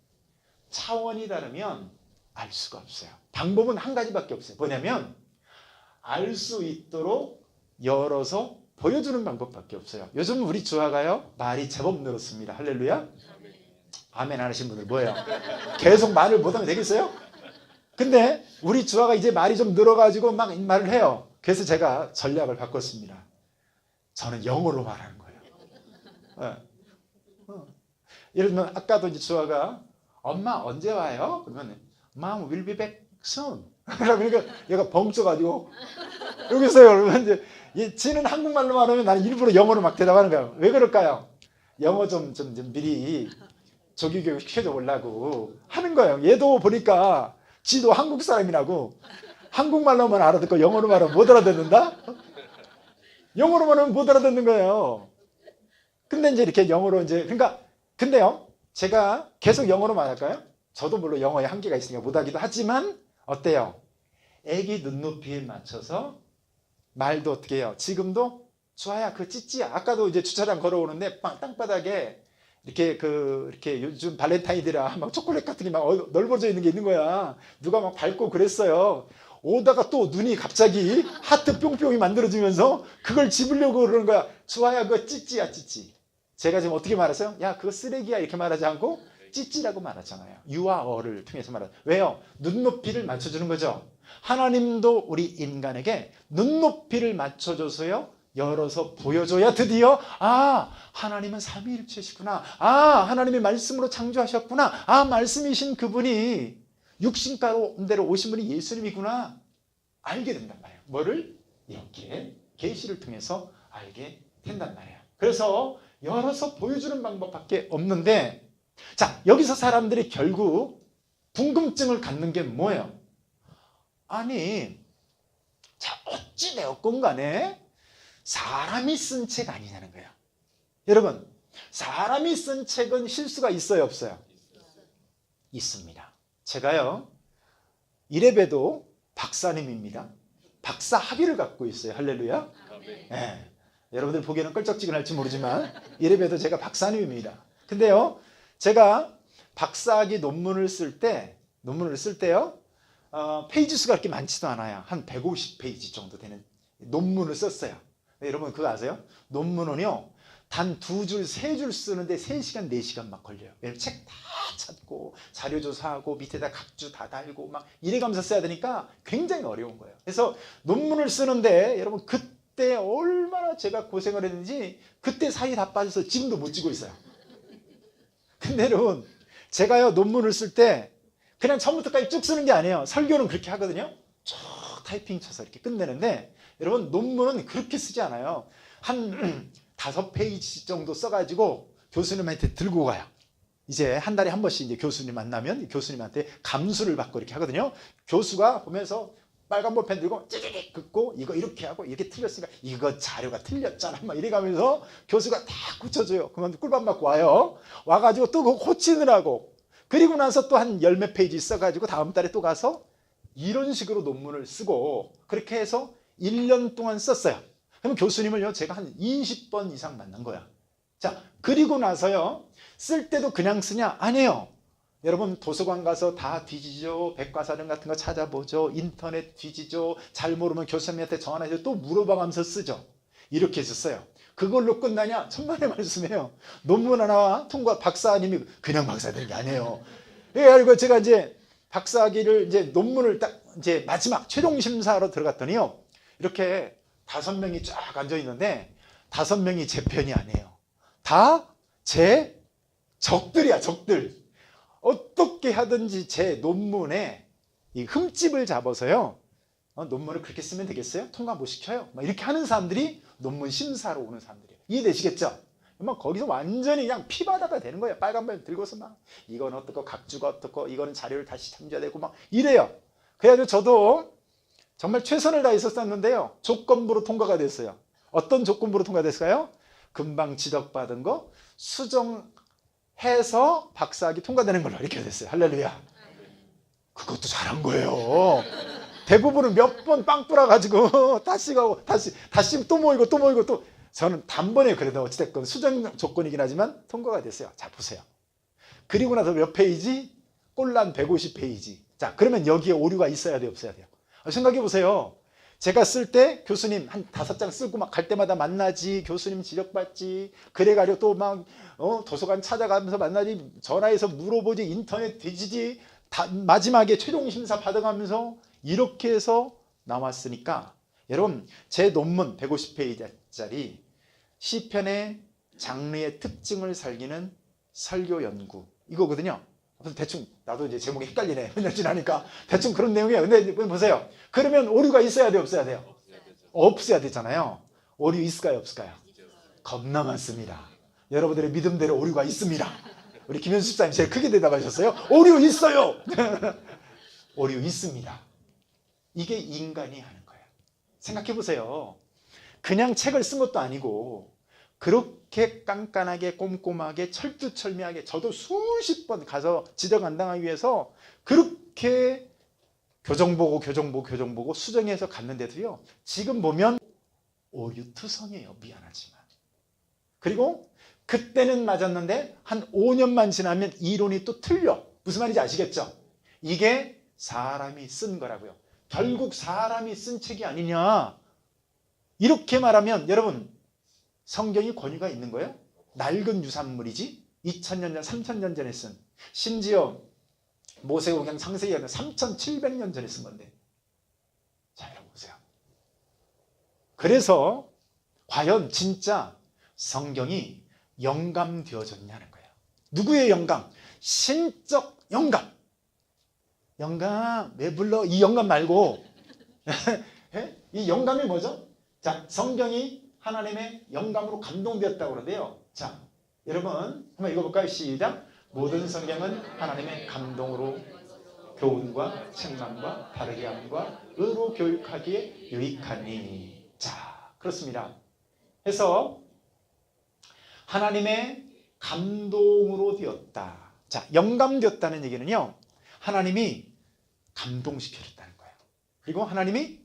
차원이 다르면 알 수가 없어요. 방법은 한 가지밖에 없어요. 뭐냐면 알 수 있도록 열어서 보여주는 방법밖에 없어요. 요즘 우리 주아가요 말이 제법 늘었습니다. 할렐루야. 아멘 안 하신 분들 뭐예요? 계속 말을 못하면 되겠어요? 근데 우리 주아가 이제 말이 좀 늘어가지고 막 말을 해요. 그래서 제가 전략을 바꿨습니다. 저는 영어로 말하는 거예요. 예를 들면 아까도 이제 주아가 엄마 언제 와요? 그러면 Mom will be back soon. 그러니까 얘가 벙쪄가지고 여기 있어요. 그러면 이제 지는 한국말로 말하면 나는 일부러 영어로 막 대답하는 거예요. 왜 그럴까요? 영어 좀 미리 조기교육 시켜줘 보려고 하는 거예요. 얘도 보니까 지도 한국 사람이라고 한국말로만 알아듣고 영어로 말하면 못 알아듣는다? 영어로만 하면 못 알아듣는 거예요. 근데 이제 이렇게 영어로 이제, 그러니까 근데요 제가 계속 영어로 말할까요? 저도 물론 영어에 한계가 있으니까 못하기도 하지만 어때요? 애기 눈높이에 맞춰서 말도 어떻게 해요? 지금도 주아야 그 찌찌야. 아까도 이제 주차장 걸어오는데 땅바닥에 이렇게 요즘 발렌타인이라 막 초콜릿 같은 게 막 넓어져 있는 게 있는 거야. 누가 막 밟고 그랬어요. 오다가 또 눈이 갑자기 하트 뿅뿅이 만들어지면서 그걸 집으려고 그러는 거야. 주아야 그거 찌찌야 찌찌. 제가 지금 어떻게 말했어요? 야 그거 쓰레기야 이렇게 말하지 않고 찌찌라고 말하잖아요. 유아어를 통해서 말하죠. 왜요? 눈높이를 맞춰주는 거죠. 하나님도 우리 인간에게 눈높이를 맞춰줘서요 열어서 보여줘야 드디어 하나님은 삼위일체시구나. 하나님의 말씀으로 창조하셨구나. 말씀이신 그분이 육신 가운데로 오신 분이 예수님이구나. 알게 된단 말이에요. 뭐를? 이렇게 계시를 통해서 알게 된단 말이에요. 그래서 열어서 보여주는 방법밖에 없는데, 자 여기서 사람들이 결국 궁금증을 갖는 게 뭐예요? 아니 자 어찌되었건 간에 사람이 쓴 책 아니냐는 거예요. 여러분, 사람이 쓴 책은 실수가 있어요, 없어요? 있습니다. 제가요, 이래봬도 박사님입니다. 박사 학위를 갖고 있어요. 할렐루야. 네. 여러분들 보기에는 껄쩍지근할지 모르지만 이래봬도 제가 박사님입니다. 근데요, 제가 박사학위 논문을 쓸 때요, 페이지 수가 그렇게 많지도 않아요. 한 150페이지 정도 되는 논문을 썼어요. 여러분 그거 아세요? 논문은요, 단 2줄, 3줄 쓰는데 3시간, 4시간 막 걸려요. 왜냐면 책 다 찾고 자료 조사하고 밑에다 각주 다 달고 막 이래가면서 써야 되니까 굉장히 어려운 거예요. 그래서 논문을 쓰는데 여러분 그때 얼마나 제가 고생을 했는지 그때 살이 다 빠져서 지금도 못 찌고 있어요. 근데 여러분, 제가요 논문을 쓸 때 그냥 처음부터까지 쭉 쓰는 게 아니에요. 설교는 그렇게 하거든요. 쭉 타이핑 쳐서 이렇게 끝내는데 여러분 논문은 그렇게 쓰지 않아요. 한 5페이지 정도 써가지고 교수님한테 들고 가요. 이제 한 달에 한 번씩 이제 교수님 만나면 교수님한테 감수를 받고 이렇게 하거든요. 교수가 보면서 빨간 볼펜 들고 찌릿 긋고 이거 이렇게 하고 이렇게 틀렸으니까 이거 자료가 틀렸잖아 막 이래가면서 교수가 다 고쳐줘요. 그러면 꿀밤 맞고 와요. 와가지고 또 그거 고치느라고, 그리고 나서 또 한 10몇 페이지 써가지고 다음 달에 또 가서 이런 식으로 논문을 쓰고 그렇게 해서 1년 동안 썼어요. 그럼 교수님을요 제가 한 20번 이상 만난 거야. 자, 그리고 나서요 쓸 때도 그냥 쓰냐? 아니에요. 여러분 도서관 가서 다 뒤지죠. 백과사전 같은 거 찾아보죠. 인터넷 뒤지죠. 잘 모르면 교수님한테 전화해서 또 물어봐가면서 쓰죠. 이렇게 해서 써요. 그걸로 끝나냐? 천만의 말씀이에요. 논문 하나 통과, 박사님이 그냥 박사 되는 게 아니에요. 그래가지고 제가 이제 박사학위를 이제 논문을 딱 이제 마지막 최종 심사로 들어갔더니요, 이렇게 5명이 쫙 앉아 있는데 5명이 제 편이 아니에요. 다 제 적들이야, 적들. 어떻게 하든지 제 논문에 이 흠집을 잡아서요, 논문을 그렇게 쓰면 되겠어요? 통과 못 시켜요? 막 이렇게 하는 사람들이 논문 심사로 오는 사람들이에요. 이해되시겠죠? 막 거기서 완전히 그냥 피바다가 되는 거예요. 빨간 펜 들고서 막 이건 어떻고 각주가 어떻고 이거는 자료를 다시 참조해야 되고 막 이래요. 그래가지고 저도 정말 최선을 다했었는데요, 조건부로 통과가 됐어요. 어떤 조건부로 통과됐을까요? 금방 지적받은 거 수정해서 박사학위 통과되는 걸로 이렇게 됐어요. 할렐루야. 그것도 잘한 거예요. 대부분은 몇 번 빵 뿌려가지고 다시 가고 다시 또 모이고 또 모이고 또, 저는 단번에 그래도 어찌됐건 수정 조건이긴 하지만 통과가 됐어요. 자 보세요. 그리고 나서 몇 페이지? 꼴란 150페이지. 자 그러면 여기에 오류가 있어야 돼요, 없어야 돼요? 생각해 보세요. 제가 쓸 때 교수님 한 5장 쓰고 막 갈 때마다 만나지, 교수님 지적받지, 그래가지고 또 막 도서관 찾아가면서 만나지, 전화해서 물어보지, 인터넷 뒤지지, 마지막에 최종 심사 받아가면서 이렇게 해서 나왔으니까, 여러분 제 논문 150페이지짜리 시편의 장르의 특징을 살리는 설교 연구 이거거든요. 대충 나도 이제 제목이 헷갈리네. 몇 년 지나니까 대충 그런 내용이에요. 근데 보세요. 그러면 오류가 있어야 돼요, 없어야 돼요? 없어야 되잖아요. 오류 있을까요, 없을까요? 겁나 많습니다. 여러분들의 믿음대로 오류가 있습니다. 우리 김현수 집사님 제일 크게 대답하셨어요. 오류 있어요. 오류 있습니다. 이게 인간이 하는 거예요. 생각해 보세요. 그냥 책을 쓴 것도 아니고 그렇게 깐깐하게 꼼꼼하게 철두철미하게, 저도 수십 번 가서 지적 안 당하기 위해서 그렇게 교정 보고 수정해서 갔는데도요, 지금 보면 오류투성이에요. 미안하지만. 그리고 그때는 맞았는데 한 5년만 지나면 이론이 또 틀려. 무슨 말인지 아시겠죠? 이게 사람이 쓴 거라고요. 결국 사람이 쓴 책이 아니냐, 이렇게 말하면 여러분 성경이 권위가 있는 거예요? 낡은 유산물이지, 2000년 전 3000년 전에 쓴, 심지어 모세오경 창세기는 3700년 전에 쓴 건데, 자 여러분 보세요. 그래서 과연 진짜 성경이 영감되어졌냐는 거예요. 누구의 영감? 신적 영감. 영감 왜 불러? 이 영감 말고 이 영감이 뭐죠? 자, 성경이 하나님의 영감으로 감동되었다고 그러는데요. 자, 여러분 한번 읽어볼까요? 시작. 모든 성경은 하나님의 감동으로 교훈과 책망과 바르게 함과 의로 교육하기에 유익하니. 자, 그렇습니다. 해서 하나님의 감동으로 되었다. 자, 영감되었다는 얘기는요, 하나님이 감동시켜줬다는 거예요. 그리고 하나님이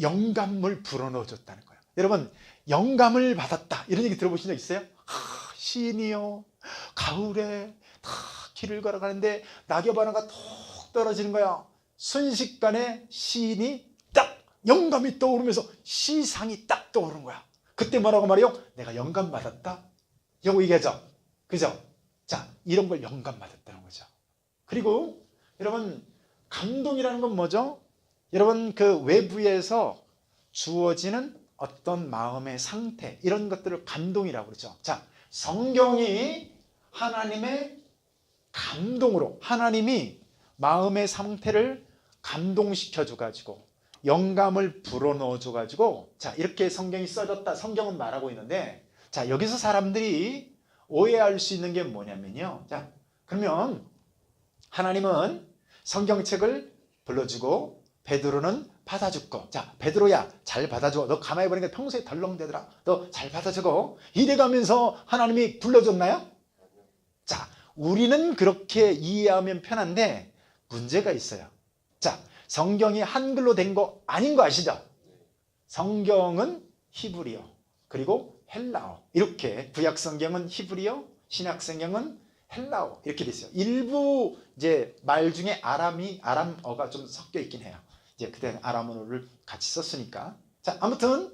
영감을 불어넣어줬다는 거예요. 여러분, 영감을 받았다 이런 얘기 들어보신 적 있어요? 시인이요, 가을에 다 길을 걸어가는데 낙엽 하나가 톡 떨어지는 거야. 순식간에 시인이 딱 영감이 떠오르면서 시상이 딱 떠오르는 거야. 그때 뭐라고 말해요? 내가 영감 받았다 이라고 얘기하죠. 그죠? 자, 이런 걸 영감 받았다는 거죠. 그리고 여러분, 감동이라는 건 뭐죠? 여러분, 그 외부에서 주어지는 어떤 마음의 상태, 이런 것들을 감동이라고 그러죠. 자, 성경이 하나님의 감동으로, 하나님이 마음의 상태를 감동시켜 줘가지고 영감을 불어넣어 줘가지고, 자, 이렇게 성경이 써졌다, 성경은 말하고 있는데, 자, 여기서 사람들이 오해할 수 있는 게 뭐냐면요, 자, 그러면 하나님은 성경책을 불러주고 베드로는 받아주고, 자, 베드로야 잘 받아줘, 너 가만히 보니까 평소에 덜렁대더라, 너 잘 받아주고, 이래가면서 하나님이 불러줬나요? 자, 우리는 그렇게 이해하면 편한데 문제가 있어요. 자, 성경이 한글로 된 거 아닌 거 아시죠? 성경은 히브리어 그리고 헬라어, 이렇게 구약 성경은 히브리어, 신약 성경은 헬라어 이렇게 돼 있어요. 일부 이제 말 중에 아람어가 좀 섞여 있긴 해요. 이제 그때는 아람어를 같이 썼으니까. 자, 아무튼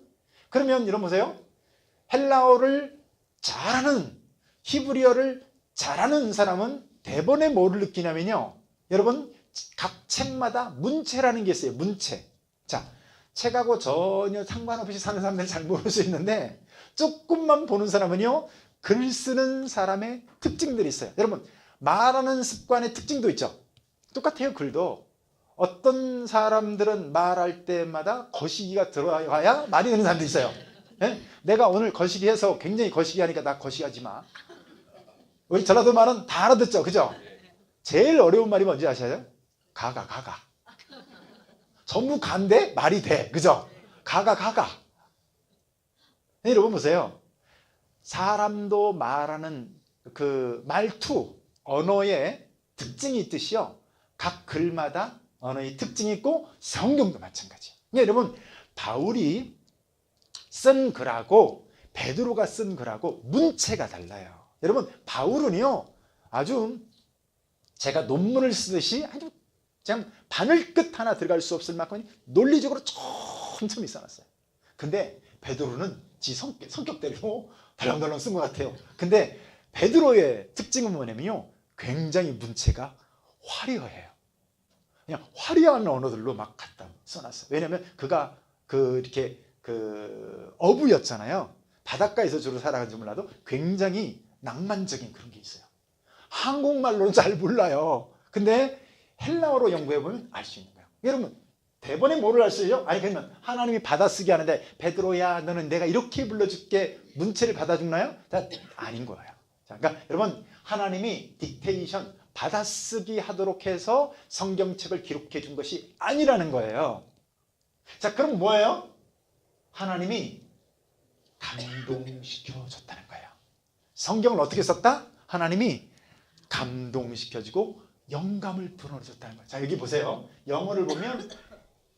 그러면 여러분 보세요. 헬라어를 잘하는, 히브리어를 잘하는 사람은 대번에 뭐를 느끼냐면요, 여러분, 각 책마다 문체라는 게 있어요. 문체. 자, 책하고 전혀 상관없이 사는 사람들은 잘 모를 수 있는데, 조금만 보는 사람은요, 글 쓰는 사람의 특징들이 있어요. 여러분, 말하는 습관의 특징도 있죠. 똑같아요. 글도 어떤 사람들은 말할 때마다 거시기가 들어가야 말이 되는 사람도 있어요. 네? 내가 오늘 거시기 해서 굉장히 거시기 하니까 나 거시기하지 마. 우리 전라도 말은 다 알아듣죠. 그죠? 제일 어려운 말이 뭔지 아셔요? 가가. 전부 간데 말이 돼. 그죠? 가가. 네, 여러분 보세요. 사람도 말하는 그 말투, 언어의 특징이 있듯이요, 각 글마다 언어의 특징이 있고 성경도 마찬가지예요. 여러분, 바울이 쓴 글하고 베드로가 쓴 글하고 문체가 달라요. 여러분, 바울은요, 아주 제가 논문을 쓰듯이 아주 그냥 바늘끝 하나 들어갈 수 없을 만큼 논리적으로 촘촘히 써놨어요. 근데 베드로는 지 성격대로 덜렁덜렁 쓴 것 같아요. 근데 베드로의 특징은 뭐냐면요, 굉장히 문체가 화려해요. 그냥 화려한 언어들로 막 갖다 써놨어요. 왜냐하면 그가 이렇게 어부였잖아요. 바닷가에서 주로 살아간지 몰라도 굉장히 낭만적인 그런 게 있어요. 한국말로는 잘 몰라요. 근데 헬라어로 연구해보면 알 수 있는 거예요. 여러분, 대본에 뭐를 알 수 있어요? 아니, 그러면 하나님이 받아쓰기 하는데, 베드로야 너는 내가 이렇게 불러줄게, 문체를 받아주나요? 아닌 거예요. 자, 그러니까 여러분, 하나님이 딕테이션, 받아쓰기 하도록 해서 성경책을 기록해 준 것이 아니라는 거예요. 자, 그럼 뭐예요? 하나님이 감동시켜 줬다는 거예요. 성경을 어떻게 썼다? 하나님이 감동시켜주고 영감을 불어넣어줬다는 거예요. 자, 여기 보세요. 영어를 보면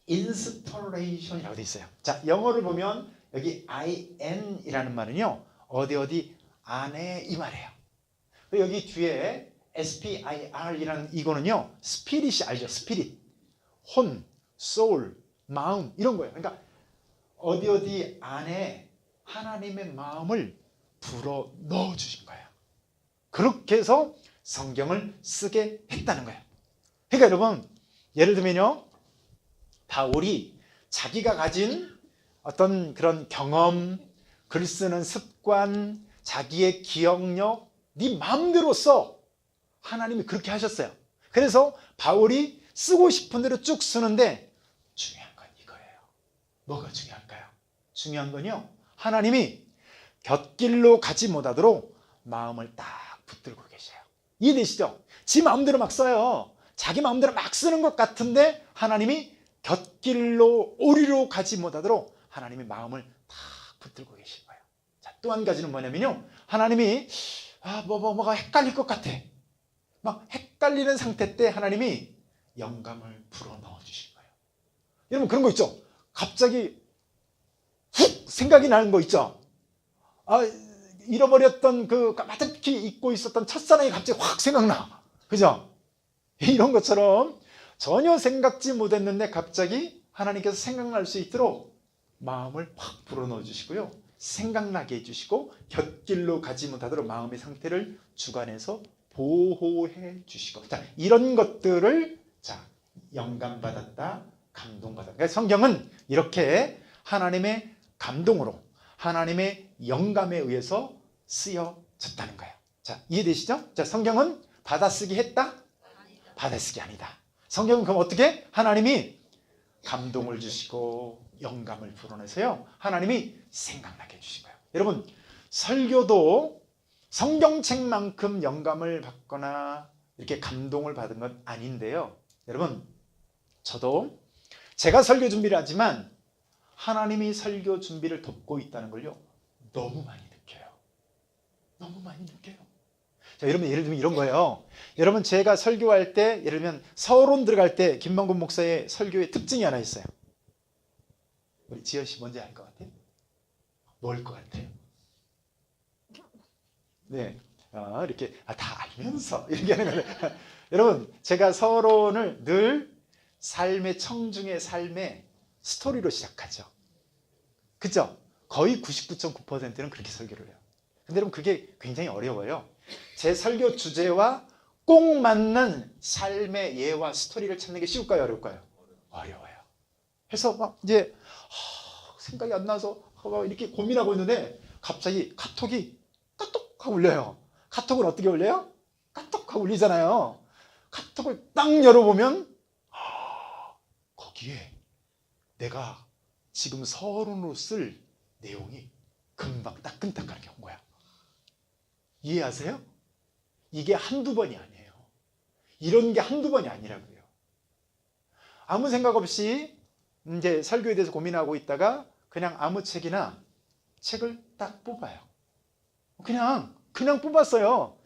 inspiration이라고 돼 있어요. 자, 영어를 보면 여기 in이라는 말은요, 어디 안에 이 말이에요. 그리고 여기 뒤에 spir이라는 이거는요, 스피릿이 알죠? 스피릿, 혼, 소울, 마음, 이런 거예요. 그러니까 어디 안에 하나님의 마음을 불어 넣어 주신 거예요. 그렇게 해서 성경을 쓰게 했다는 거예요. 그러니까 여러분, 예를 들면요, 바울이 자기가 가진 어떤 그런 경험, 글 쓰는 습관, 자기의 기억력, 네 마음대로 써. 하나님이 그렇게 하셨어요. 그래서 바울이 쓰고 싶은 대로 쭉 쓰는데, 중요한 건 이거예요. 뭐가 중요할까요? 중요한 건요, 하나님이 곁길로 가지 못하도록 마음을 딱 붙들고 계셔요. 이해되시죠? 지 마음대로 막 써요. 자기 마음대로 막 쓰는 것 같은데 하나님이 곁길로 오리로 가지 못하도록 하나님의 마음을 딱 붙들고 계신 거예요. 자, 또 한 가지는 뭐냐면요, 하나님이 뭐가 헷갈릴 것 같아, 막 헷갈리는 상태 때 하나님이 영감을 불어넣어 주신 거예요. 여러분 그런 거 있죠? 갑자기 훅 생각이 나는 거 있죠? 잃어버렸던 그 까마득히 잊고 있었던 첫사랑이 갑자기 확 생각나, 그죠? 이런 것처럼 전혀 생각지 못했는데 갑자기 하나님께서 생각날 수 있도록 마음을 확 불어넣어 주시고요, 생각나게 해주시고 곁길로 가지 못하도록 마음의 상태를 주관해서 보호해 주시고, 자, 이런 것들을 영감받았다, 감동받았다. 그러니까 성경은 이렇게 하나님의 감동으로, 하나님의 영감에 의해서 쓰여졌다는 거예요. 자, 이해되시죠? 자, 성경은 받아쓰기 했다? 받아쓰기 아니다. 성경은 그럼 어떻게? 하나님이 감동을 주시고 영감을 불어내서요, 하나님이 생각나게 해주신 거예요. 여러분 설교도 성경책만큼 영감을 받거나 이렇게 감동을 받은 건 아닌데요, 여러분 저도 제가 설교 준비를 하지만 하나님이 설교 준비를 돕고 있다는 걸요 너무 많이 느껴요. 너무 많이 느껴요. 자, 여러분 예를 들면 이런 거예요. 여러분 제가 설교할 때, 예를 들면 서론 들어갈 때 김만곤 목사의 설교의 특징이 하나 있어요. 우리 지현 씨 뭔지 알 것 같아요? 뭘 것 같아요? 네, 이렇게 다 알면서 이렇게 하는 거예요. 여러분 제가 서론을 늘 삶의 청중의 삶의 스토리로 시작하죠. 그죠? 거의 99.9%는 그렇게 설교를 해요. 근데 여러분 그게 굉장히 어려워요. 제 설교 주제와 꼭 맞는 삶의 예와 스토리를 찾는 게 쉬울까요, 어려울까요? 어려워요. 그래서 막 이제 생각이 안 나서 이렇게 고민하고 있는데 갑자기 카톡이 까똑 하고 울려요. 카톡을 어떻게 울려요? 까똑 하고 울리잖아요. 카톡을 딱 열어보면 거기에 내가 지금 서론으로 쓸 내용이 금방 따끈따끈하게 온 거야. 이해하세요? 이게 한두 번이 아니에요. 이런 게 한두 번이 아니라고요. 아무 생각 없이 이제 설교에 대해서 고민하고 있다가 그냥 아무 책이나 책을 딱 뽑아요. 그냥 뽑았어요.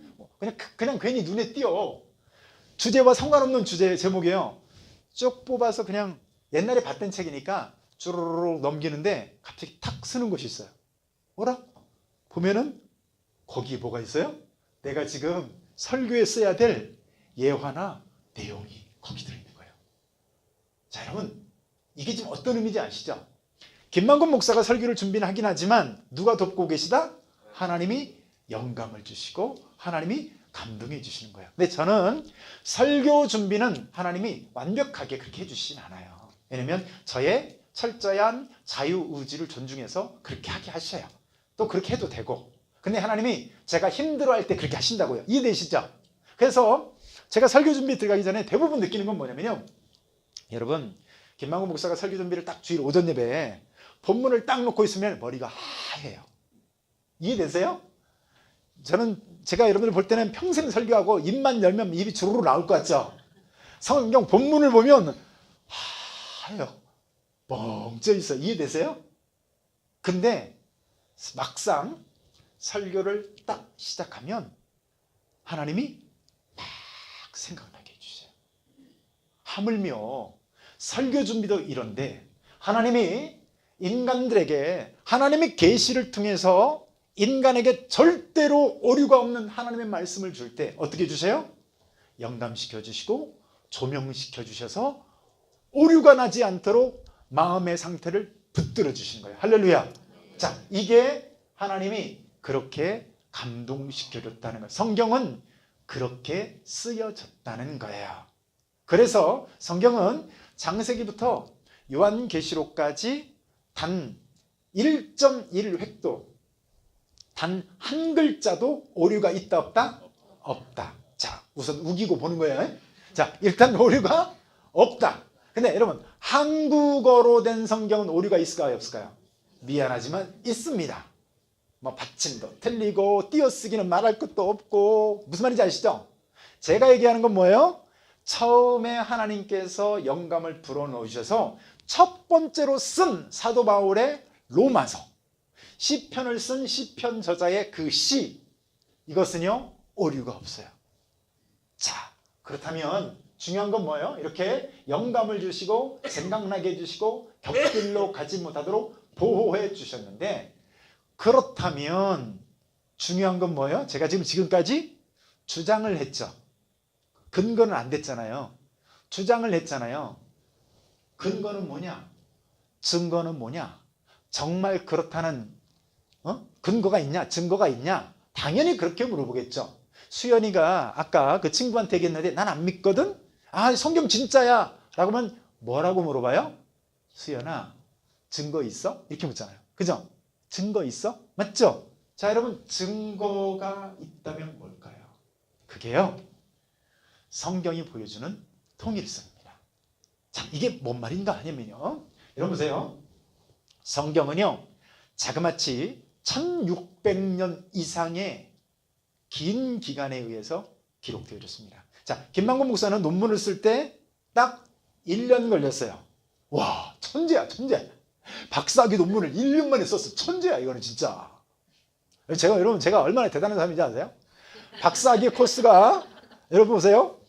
그냥 괜히 눈에 띄어. 주제와 상관없는 주제 제목이에요. 쭉 뽑아서 그냥 옛날에 봤던 책이니까 주르륵 넘기는데 갑자기 탁 쓰는 것이 있어요. 뭐라? 보면은 거기에 뭐가 있어요? 내가 지금 설교에 써야 될 예화나 내용이 거기 들어있는 거예요. 자, 여러분 이게 지금 어떤 의미인지 아시죠? 김만곤 목사가 설교를 준비는 하긴 하지만 누가 돕고 계시다? 하나님이 영감을 주시고 하나님이 감동해 주시는 거예요. 근데 저는 설교 준비는 하나님이 완벽하게 그렇게 해주시진 않아요. 왜냐면 저의 철저한 자유의지를 존중해서 그렇게 하게 하셔요. 또 그렇게 해도 되고. 근데 하나님이 제가 힘들어할 때 그렇게 하신다고요. 이해되시죠? 그래서 제가 설교 준비 들어가기 전에 대부분 느끼는 건 뭐냐면요, 여러분 김만곤 목사가 설교 준비를 딱 주일 오전 예배에 본문을 딱 놓고 있으면 머리가 하얘요. 이해되세요? 저는 제가 여러분들 볼 때는 평생 설교하고 입만 열면 입이 주르르 나올 것 같죠? 성경 본문을 보면 하얘요. 멍 쪄 있어요. 이해되세요? 근데 막상 설교를 딱 시작하면 하나님이 막 생각나게 해주세요. 하물며 설교 준비도 이런데 하나님이 인간들에게 하나님의 계시를 통해서 인간에게 절대로 오류가 없는 하나님의 말씀을 줄 때 어떻게 주세요? 영감시켜 주시고 조명시켜 주셔서 오류가 나지 않도록 마음의 상태를 붙들어 주시는 거예요. 할렐루야. 자, 이게 하나님이 그렇게 감동시켜 줬다는 거예요. 성경은 그렇게 쓰여졌다는 거예요. 그래서 성경은 창세기부터 요한계시록까지 단 1.1획도 단 한 글자도 오류가 있다 없다? 없다. 자, 우선 우기고 보는 거예요. 자, 일단 오류가 없다. 근데 여러분 한국어로 된 성경은 오류가 있을까요, 없을까요? 미안하지만 있습니다. 뭐 받침도 틀리고 띄어쓰기는 말할 것도 없고. 무슨 말인지 아시죠? 제가 얘기하는 건 뭐예요? 처음에 하나님께서 영감을 불어넣으셔서 첫 번째로 쓴 사도 바울의 로마서, 시편을 쓴 시편 저자의 그 시, 이것은요 오류가 없어요. 자, 그렇다면 중요한 건 뭐예요? 이렇게 영감을 주시고 생각나게 해주시고 격길로 가지 못하도록 보호해 주셨는데, 그렇다면 중요한 건 뭐예요? 제가 지금까지 주장을 했죠. 근거는 안 됐잖아요. 주장을 했잖아요. 근거는 뭐냐? 증거는 뭐냐? 정말 그렇다는 근거가 있냐? 증거가 있냐? 당연히 그렇게 물어보겠죠. 수연이가 아까 그 친구한테 얘기했는데 난 안 믿거든? 아, 성경 진짜야 라고 하면 뭐라고 물어봐요? 수연아, 증거 있어? 이렇게 묻잖아요. 그죠? 증거 있어? 맞죠? 자, 여러분, 증거가 있다면 뭘까요? 그게요, 성경이 보여주는 통일성입니다. 자, 이게 뭔 말인가 하냐면요, 여러분 보세요. 성경은요 자그마치 1600년 이상의 긴 기간에 의해서 기록되어졌습니다. 자, 김만곤 목사는 논문을 쓸 때 딱 1년 걸렸어요. 와, 천재야, 천재. 박사학위 논문을 1년 만에 썼어. 천재야, 이거는 진짜. 제가 얼마나 대단한 사람인지 아세요? 박사학위 코스가, 여러분 보세요,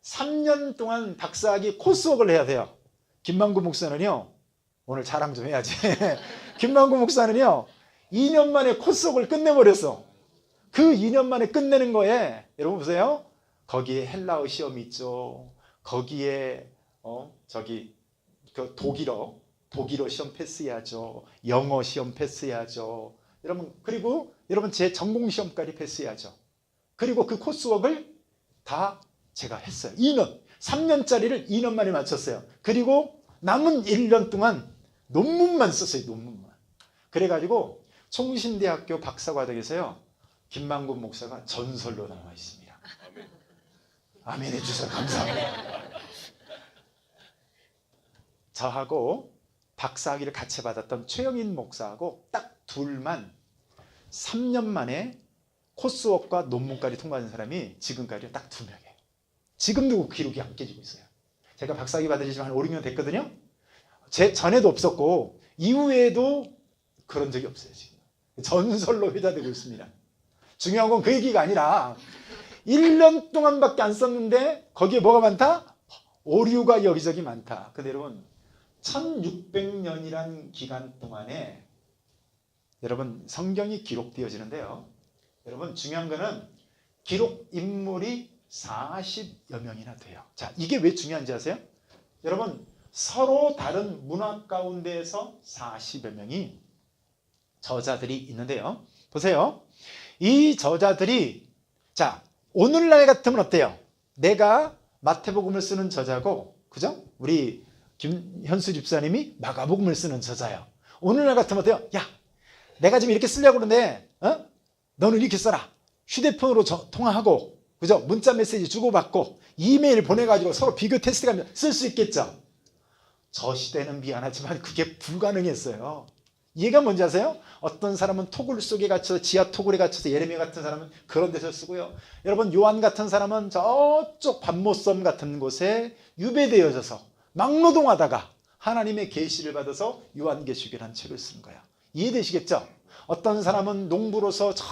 3년 동안 박사학위 코스웍을 해야 돼요. 김만곤 목사는요, 오늘 자랑 좀 해야지. 김만곤 목사는요 2년 만에 코스웍을 끝내버렸어. 그 2년 만에 끝내는 거에, 여러분 보세요, 거기에 헬라어 시험이 있죠. 거기에 그 독일어 시험 패스해야죠. 영어 시험 패스해야죠. 여러분, 그리고 여러분 제 전공 시험까지 패스해야죠. 그리고 그 코스웍을 다 제가 했어요. 2년, 3년짜리를 2년 만에 마쳤어요. 그리고 남은 1년 동안 논문만 썼어요. 논문만. 그래가지고 총신대학교 박사과정에서요 김만곤 목사가 전설로 남아 있습니다. 아멘 해주셔서 감사합니다. 저하고 박사학위를 같이 받았던 최영인 목사하고 딱 둘만 3년 만에 코스웍과 논문까지 통과한 사람이 지금까지 딱 2명이에요. 지금도 그 기록이 안 깨지고 있어요. 제가 박사학위 받은 지 한 5, 6년 됐거든요. 제 전에도 없었고 이후에도 그런 적이 없어요. 지금 전설로 회자되고 있습니다. 중요한 건 그 얘기가 아니라 1년 동안밖에 안 썼는데 거기에 뭐가 많다? 오류가 여기저기 많다. 근데 여러분 1600년이란 기간 동안에 여러분 성경이 기록되어지는데요, 여러분 중요한 거는 기록 인물이 40여 명이나 돼요. 자, 이게 왜 중요한지 아세요? 여러분, 서로 다른 문화 가운데에서 40여 명이 저자들이 있는데요, 보세요. 이 저자들이, 자, 오늘날 같으면 어때요? 내가 마태복음을 쓰는 저자고, 그죠? 우리 김현수 집사님이 마가복음을 쓰는 저자예요. 오늘날 같으면 어때요? 야, 내가 지금 이렇게 쓰려고 그러는데 너는 이렇게 써라. 휴대폰으로 통화하고, 그죠? 문자 메시지 주고받고 이메일 보내가지고 서로 비교 테스트하면 쓸 수 있겠죠? 저 시대는 미안하지만 그게 불가능했어요. 이해가 뭔지 아세요? 어떤 사람은 토굴 속에 갇혀서, 지하 토굴에 갇혀서, 예레미야 같은 사람은 그런 데서 쓰고요. 여러분, 요한 같은 사람은 저쪽 반모섬 같은 곳에 유배되어져서 막노동하다가 하나님의 계시를 받아서 요한계시록이라는 책을 쓰는 거야. 이해되시겠죠? 어떤 사람은 농부로서 저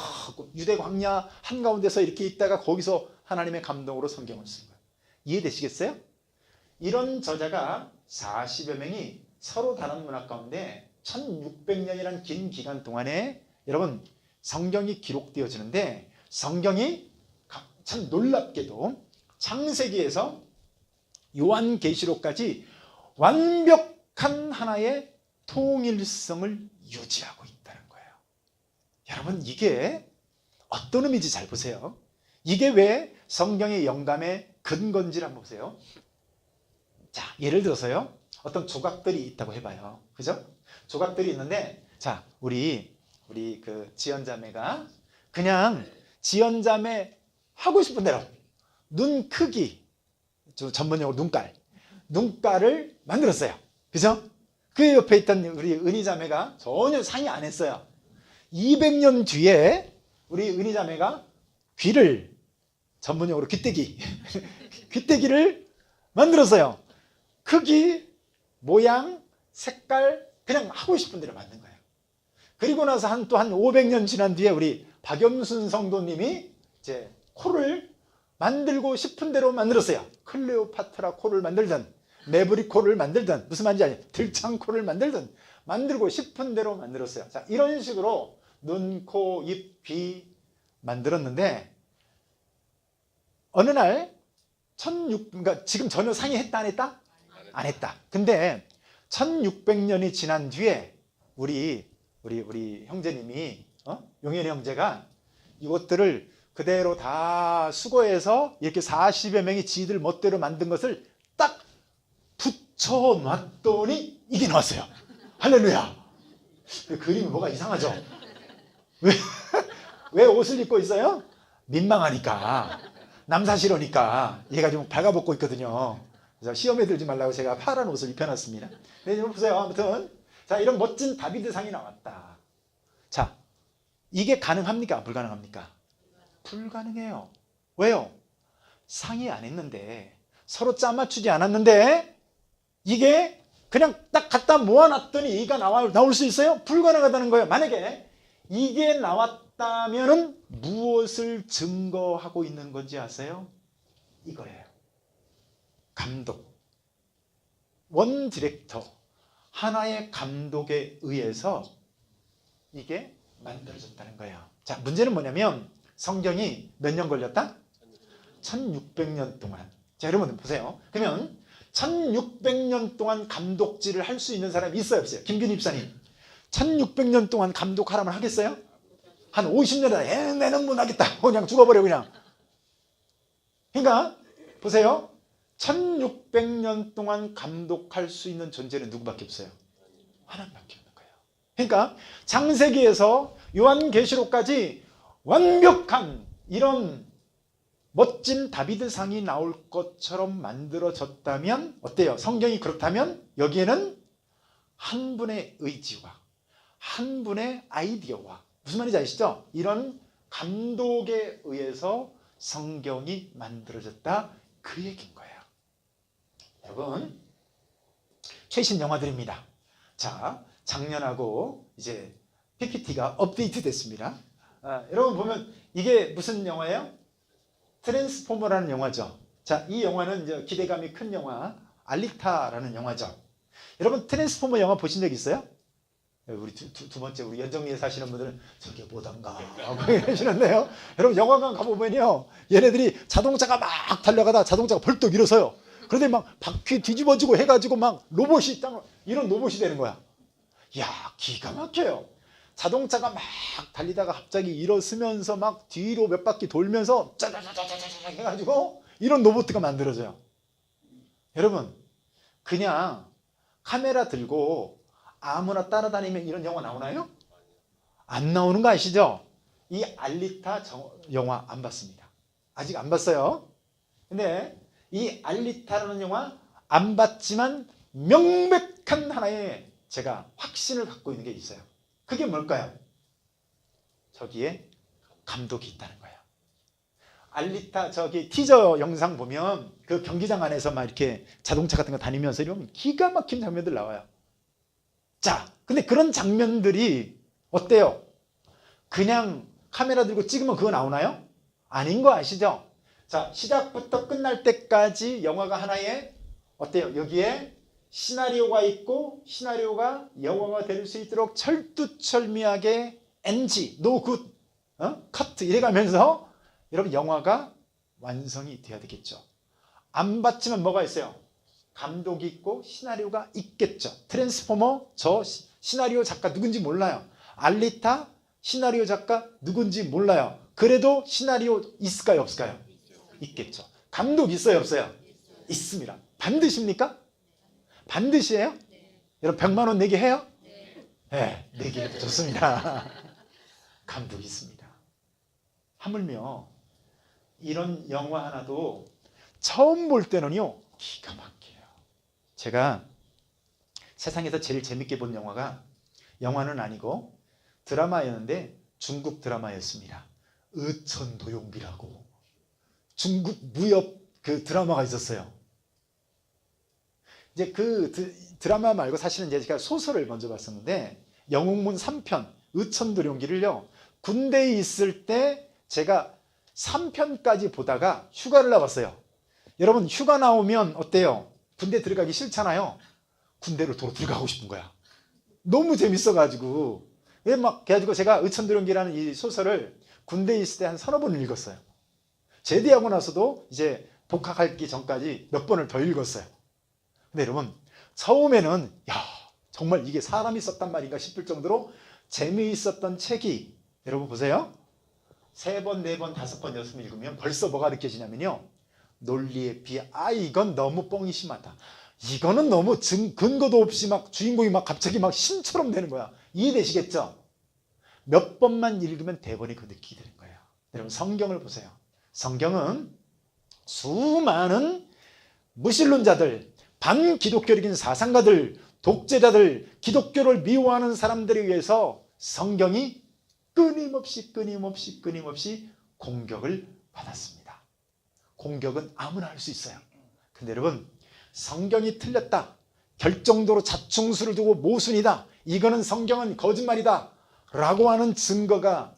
유대 광야 한가운데서 이렇게 있다가 거기서 하나님의 감동으로 성경을 쓴 거예요. 이해되시겠어요? 이런 저자가 40여 명이 서로 다른 문화 가운데 1600년이라는 긴 기간 동안에 여러분 성경이 기록되어지는데, 성경이 참 놀랍게도 창세기에서 요한계시록까지 완벽한 하나의 통일성을 유지하고 있다는 거예요. 여러분, 이게 어떤 의미인지 잘 보세요. 이게 왜 성경의 영감의 근거인지를 한번 보세요. 자, 예를 들어서요, 어떤 조각들이 있다고 해봐요. 그죠? 조각들이 있는데, 자, 우리 그 지연자매가 그냥 지연자매 하고 싶은 대로 눈 크기, 전문용어로 눈깔을 만들었어요. 그죠? 그 옆에 있던 우리 은희자매가 전혀 상의 안 했어요. 200년 뒤에 우리 은희자매가 귀를, 전문용어로 귀때기를 만들었어요. 크기, 모양, 색깔 그냥 하고 싶은 대로 만든 거예요. 그리고 나서 또 한 500년 지난 뒤에 우리 박염순 성도님이 이제 코를 만들고 싶은 대로 만들었어요. 클레오파트라 코를 만들든 매브릭 코를 만들든 무슨 말인지 아니 들창 코를 만들든 만들고 싶은 대로 만들었어요. 자, 이런 식으로 눈, 코, 입, 귀 만들었는데 어느 날 그러니까 지금 전혀 상의했다 안 했다? 안 했다. 근데 1600년이 지난 뒤에 우리 형제님이 용현이 형제가 이것들을 그대로 다 수거해서 이렇게 40여 명이 지들 멋대로 만든 것을 딱 붙여놨더니 이게 나왔어요. 할렐루야. 그림이 뭐가 이상하죠? 왜 옷을 입고 있어요? 민망하니까. 남사 싫으니까. 얘가 좀 발가벗고 있거든요. 그래서 시험에 들지 말라고 제가 파란 옷을 입혀놨습니다. 네, 보세요. 아무튼 자, 이런 멋진 다비드상이 나왔다. 자, 이게 가능합니까? 불가능합니까? 불가능해요. 왜요? 상의 안 했는데 서로 짜 맞추지 않았는데 이게 그냥 딱 갖다 모아놨더니 얘가 나올 수 있어요? 불가능하다는 거예요. 만약에 이게 나왔다면은 무엇을 증거하고 있는 건지 아세요? 이거예요. 감독, 원 디렉터, 하나의 감독에 의해서 이게 만들어졌다는 거예요. 자, 문제는 뭐냐면 성경이 몇 년 걸렸다? 1600년 동안. 자, 여러분 보세요. 그러면 1600년 동안 감독질을 할 수 있는 사람이 있어요, 없어요? 김균희 입사님 1600년 동안 감독하라면 하겠어요? 한 50년에 내는 못 하겠다. 그냥 죽어버려 그냥. 그러니까 보세요. 1600년 동안 감독할 수 있는 존재는 누구밖에 없어요? 하나님밖에 없는 거예요. 그러니까 창세기에서 요한계시록까지 완벽한 이런 멋진 다비드상이 나올 것처럼 만들어졌다면 어때요? 성경이 그렇다면 여기에는 한 분의 의지와 한 분의 아이디어와 무슨 말인지 아시죠? 이런 감독에 의해서 성경이 만들어졌다 그 얘기인 거예요. 여러분 최신 영화들입니다. 자, 작년하고 이제 PPT가 업데이트 됐습니다. 여러분 보면 이게 무슨 영화예요? 트랜스포머라는 영화죠. 자, 이 영화는 이제 기대감이 큰 영화 알리타라는 영화죠. 여러분 트랜스포머 영화 보신 적 있어요? 우리 두 번째 우리 연정리에 사시는 분들은 저게 뭐던가 하고 이러시는데요. 여러분 영화관 가보면요, 얘네들이 자동차가 막 달려가다 자동차가 벌떡 일어서요. 그런데 막 바퀴 뒤집어지고 해가지고 막 로봇이 이런 로봇이 되는 거야. 이야, 기가 막혀요. 자동차가 막 달리다가 갑자기 일어서면서 막 뒤로 몇 바퀴 돌면서 짜자자자자자 해가지고 이런 로봇가 만들어져요. 여러분 그냥 카메라 들고 아무나 따라다니면 이런 영화 나오나요? 안 나오는 거 아시죠? 이 알리타 영화 안 봤습니다. 아직 안 봤어요. 근데 이 알리타라는 영화 안 봤지만 명백한 하나의 제가 확신을 갖고 있는 게 있어요. 그게 뭘까요? 저기에 감독이 있다는 거예요. 알리타 저기 티저 영상 보면 그 경기장 안에서 막 이렇게 자동차 같은 거 다니면서 이러면 기가 막힌 장면들 나와요. 자, 근데 그런 장면들이 어때요? 그냥 카메라 들고 찍으면 그거 나오나요? 아닌 거 아시죠? 자, 시작부터 끝날 때까지 영화가 하나의 어때요? 여기에 시나리오가 있고 시나리오가 영화가 될 수 있도록 철두철미하게 NG, no good, cut 이래가면서 여러분 영화가 완성이 돼야 되겠죠. 안 봤지만 뭐가 있어요? 감독이 있고 시나리오가 있겠죠. 트랜스포머 저 시나리오 작가 누군지 몰라요. 알리타 시나리오 작가 누군지 몰라요. 그래도 시나리오 있을까요? 없을까요? 있겠죠. 감독 있어요? 없어요? 있습니다. 반드시입니까? 반드시예요? 여러분 100만 원 내기 해요? 네, 내기해도 좋습니다. 감독이 있습니다. 하물며 이런 영화 하나도 처음 볼 때는요 기가 막혀요. 제가 세상에서 제일 재밌게 본 영화는 아니고 드라마였는데 중국 드라마였습니다. 의천도용비라고 중국 무협 그 드라마가 있었어요. 이제 그 드라마 말고 사실은 이제 제가 소설을 먼저 봤었는데 영웅문 3편 의천도룡기를요, 군대에 있을 때 제가 3편까지 보다가 휴가를 나왔어요. 여러분, 휴가 나오면 어때요? 군대 들어가기 싫잖아요. 군대로 도로 들어가고 싶은 거야. 너무 재밌어가지고. 그래가지고 제가 의천도룡기라는 이 소설을 군대에 있을 때 한 서너 번을 읽었어요. 제대하고 나서도 이제 복학하기 전까지 몇 번을 더 읽었어요. 근데 여러분, 처음에는 야, 정말 이게 사람이 썼단 말인가 싶을 정도로 재미있었던 책이, 여러분 보세요. 3번, 4번, 5번, 6번 읽으면 벌써 뭐가 느껴지냐면요, 논리에 비해 이건 너무 뻥이 심하다. 이거는 너무 근거도 없이 막 주인공이 막 갑자기 막 신처럼 되는 거야. 이해되시겠죠? 몇 번만 읽으면 대본이 그 느끼게 되는 거예요. 여러분, 성경을 보세요. 성경은 수많은 무신론자들, 반기독교적인 사상가들, 독재자들, 기독교를 미워하는 사람들에 의해서 성경이 끊임없이 공격을 받았습니다. 공격은 아무나 할 수 있어요. 근데 여러분, 성경이 틀렸다, 결정적으로 자충수를 두고 모순이다, 이거는 성경은 거짓말이다 라고 하는 증거가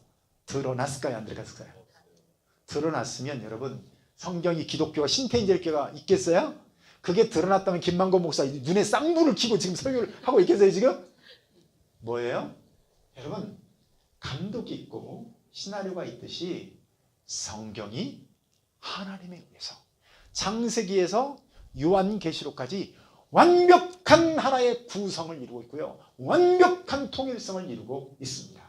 드러났을까요, 안 드러났을까요? 드러났으면 여러분, 성경이 기독교가 신태인절교가 있겠어요? 그게 드러났다면 김만고 목사 눈에 쌍불을 켜고 지금 설교를 하고 있겠어요 지금? 뭐예요? 여러분, 감독이 있고 시나리오가 있듯이 성경이 하나님에 의해서 창세기에서 요한계시록까지 완벽한 하나의 구성을 이루고 있고요, 완벽한 통일성을 이루고 있습니다.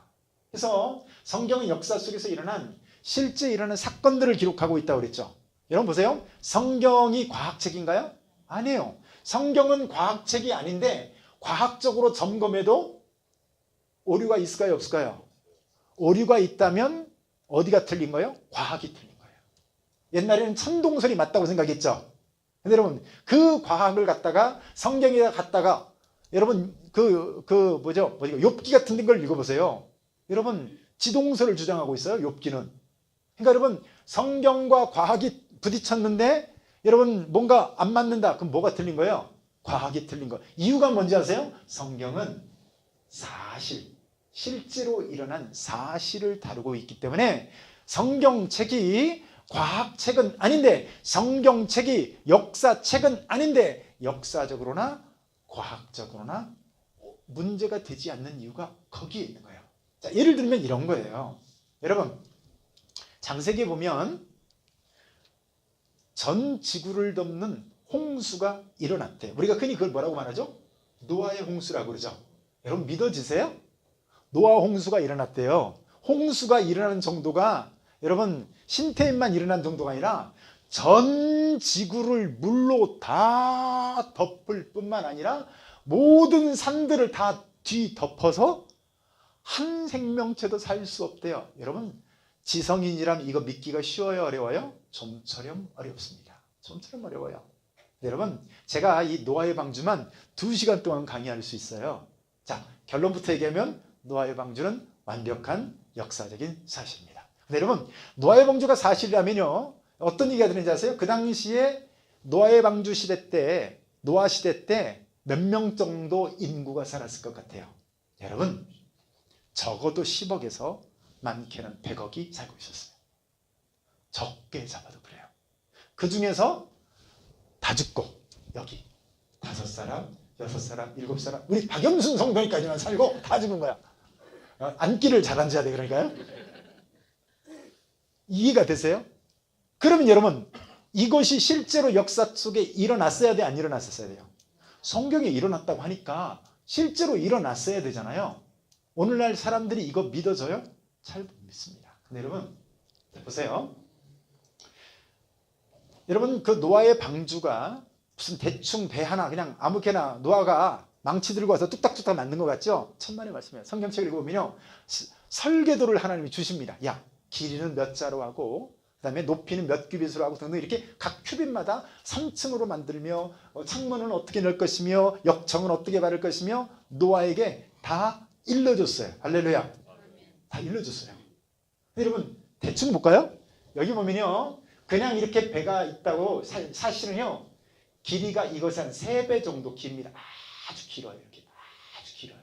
그래서 성경은 역사 속에서 일어난 실제 일어난 사건들을 기록하고 있다고 그랬죠. 여러분 보세요. 성경이 과학책인가요? 아니에요. 성경은 과학책이 아닌데 과학적으로 점검해도 오류가 있을까요, 없을까요? 오류가 있다면 어디가 틀린 거예요? 과학이 틀린 거예요. 옛날에는 천동설이 맞다고 생각했죠. 근데 여러분, 그 과학을 갖다가 성경에다 갖다가 여러분 뭐죠? 욥기 같은 걸 읽어보세요. 여러분, 지동설을 주장하고 있어요, 욥기는. 그러니까 여러분, 성경과 과학이 부딪혔는데 여러분 뭔가 안 맞는다. 그럼 뭐가 틀린 거예요? 과학이 틀린 거. 이유가 뭔지 아세요? 성경은 사실, 실제로 일어난 사실을 다루고 있기 때문에 성경책이 과학책은 아닌데, 성경책이 역사책은 아닌데 역사적으로나 과학적으로나 문제가 되지 않는 이유가 거기에 있는 거예요. 자, 예를 들면 이런 거예요. 여러분, 창세기에 보면 전 지구를 덮는 홍수가 일어났대요. 우리가 흔히 그걸 뭐라고 말하죠? 노아의 홍수라고 그러죠. 여러분 믿어지세요? 노아 홍수가 일어났대요. 홍수가 일어나는 정도가 여러분 신태임만 일어난 정도가 아니라 전 지구를 물로 다 덮을 뿐만 아니라 모든 산들을 다 뒤덮어서 한 생명체도 살 수 없대요. 여러분, 지성인이라면 이거 믿기가 쉬워요, 어려워요? 좀처럼 어렵습니다. 좀처럼 어려워요. 여러분, 제가 이 노아의 방주만 2시간 동안 강의할 수 있어요. 자, 결론부터 얘기하면 노아의 방주는 완벽한 역사적인 사실입니다. 근데 여러분, 노아의 방주가 사실이라면요, 어떤 얘기가 되는지 아세요? 그 당시에 노아의 방주 시대 때, 노아 시대 때 몇 명 정도 인구가 살았을 것 같아요? 여러분, 적어도 10억에서 많게는 100억이 살고 있었어요. 적게 잡아도 그래요. 그 중에서 다 죽고 여기 5사람, 6사람, 7사람, 우리 박영순 성도님까지만 살고 다 죽은 거야. 앉기를 잘 앉아야 돼. 그러니까요. 이해가 되세요? 그러면 여러분, 이것이 실제로 역사 속에 일어났어야 돼, 안 일어났었어야 돼요? 성경에 일어났다고 하니까 실제로 일어났어야 되잖아요. 오늘날 사람들이 이거 믿어져요? 잘 못 믿습니다. 근데 여러분, 보세요. 여러분, 그 노아의 방주가 무슨 대충 배 하나 그냥 아무렇게나 노아가 망치 들고 와서 뚝딱뚝딱 만든 것 같죠? 천만의 말씀이에요. 성경책을 읽어보면요, 설계도를 하나님이 주십니다. 야, 길이는 몇 자로 하고 그 다음에 높이는 몇 큐빗으로 하고 등등 이렇게 각 큐빗마다 3층으로 만들며 창문은 어떻게 넣을 것이며 역청은 어떻게 바를 것이며 노아에게 다 일러줬어요. 할렐루야. 다 일러줬어요. 여러분, 대충 볼까요? 여기 보면요, 그냥 이렇게 배가 있다고 사실은요, 길이가 이것의 한 3배 정도 깁니다. 아주 길어요. 이렇게 아주 길어요.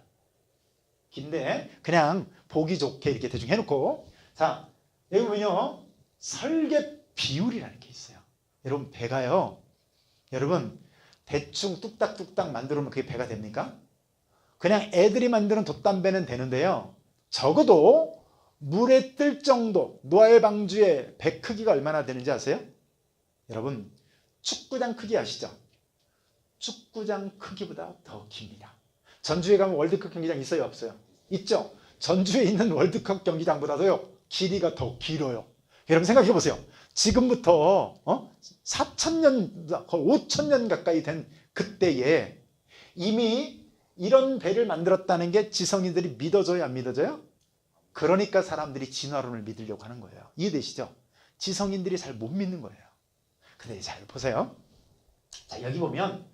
긴데 그냥 보기 좋게 이렇게 대충 해놓고, 자 여기 보면요 설계 비율이라는 게 있어요. 여러분 배가요, 여러분 대충 뚝딱뚝딱 만들어 놓으면 그게 배가 됩니까? 그냥 애들이 만드는 돛담배는 되는데요, 적어도 물에 뜰 정도 노아의 방주의 배 크기가 얼마나 되는지 아세요? 여러분 축구장 크기 아시죠? 축구장 크기보다 더 깁니다. 전주에 가면 월드컵 경기장 있어요 없어요? 있죠. 전주에 있는 월드컵 경기장보다도요 길이가 더 길어요. 여러분 생각해 보세요. 지금부터 4,000년 거의 5,000년 가까이 된 그때에 이미 이런 배를 만들었다는 게 지성인들이 믿어져요 안 믿어져요? 그러니까 사람들이 진화론을 믿으려고 하는 거예요. 이해되시죠? 지성인들이 잘 못 믿는 거예요. 근데 잘 보세요. 자 여기 보면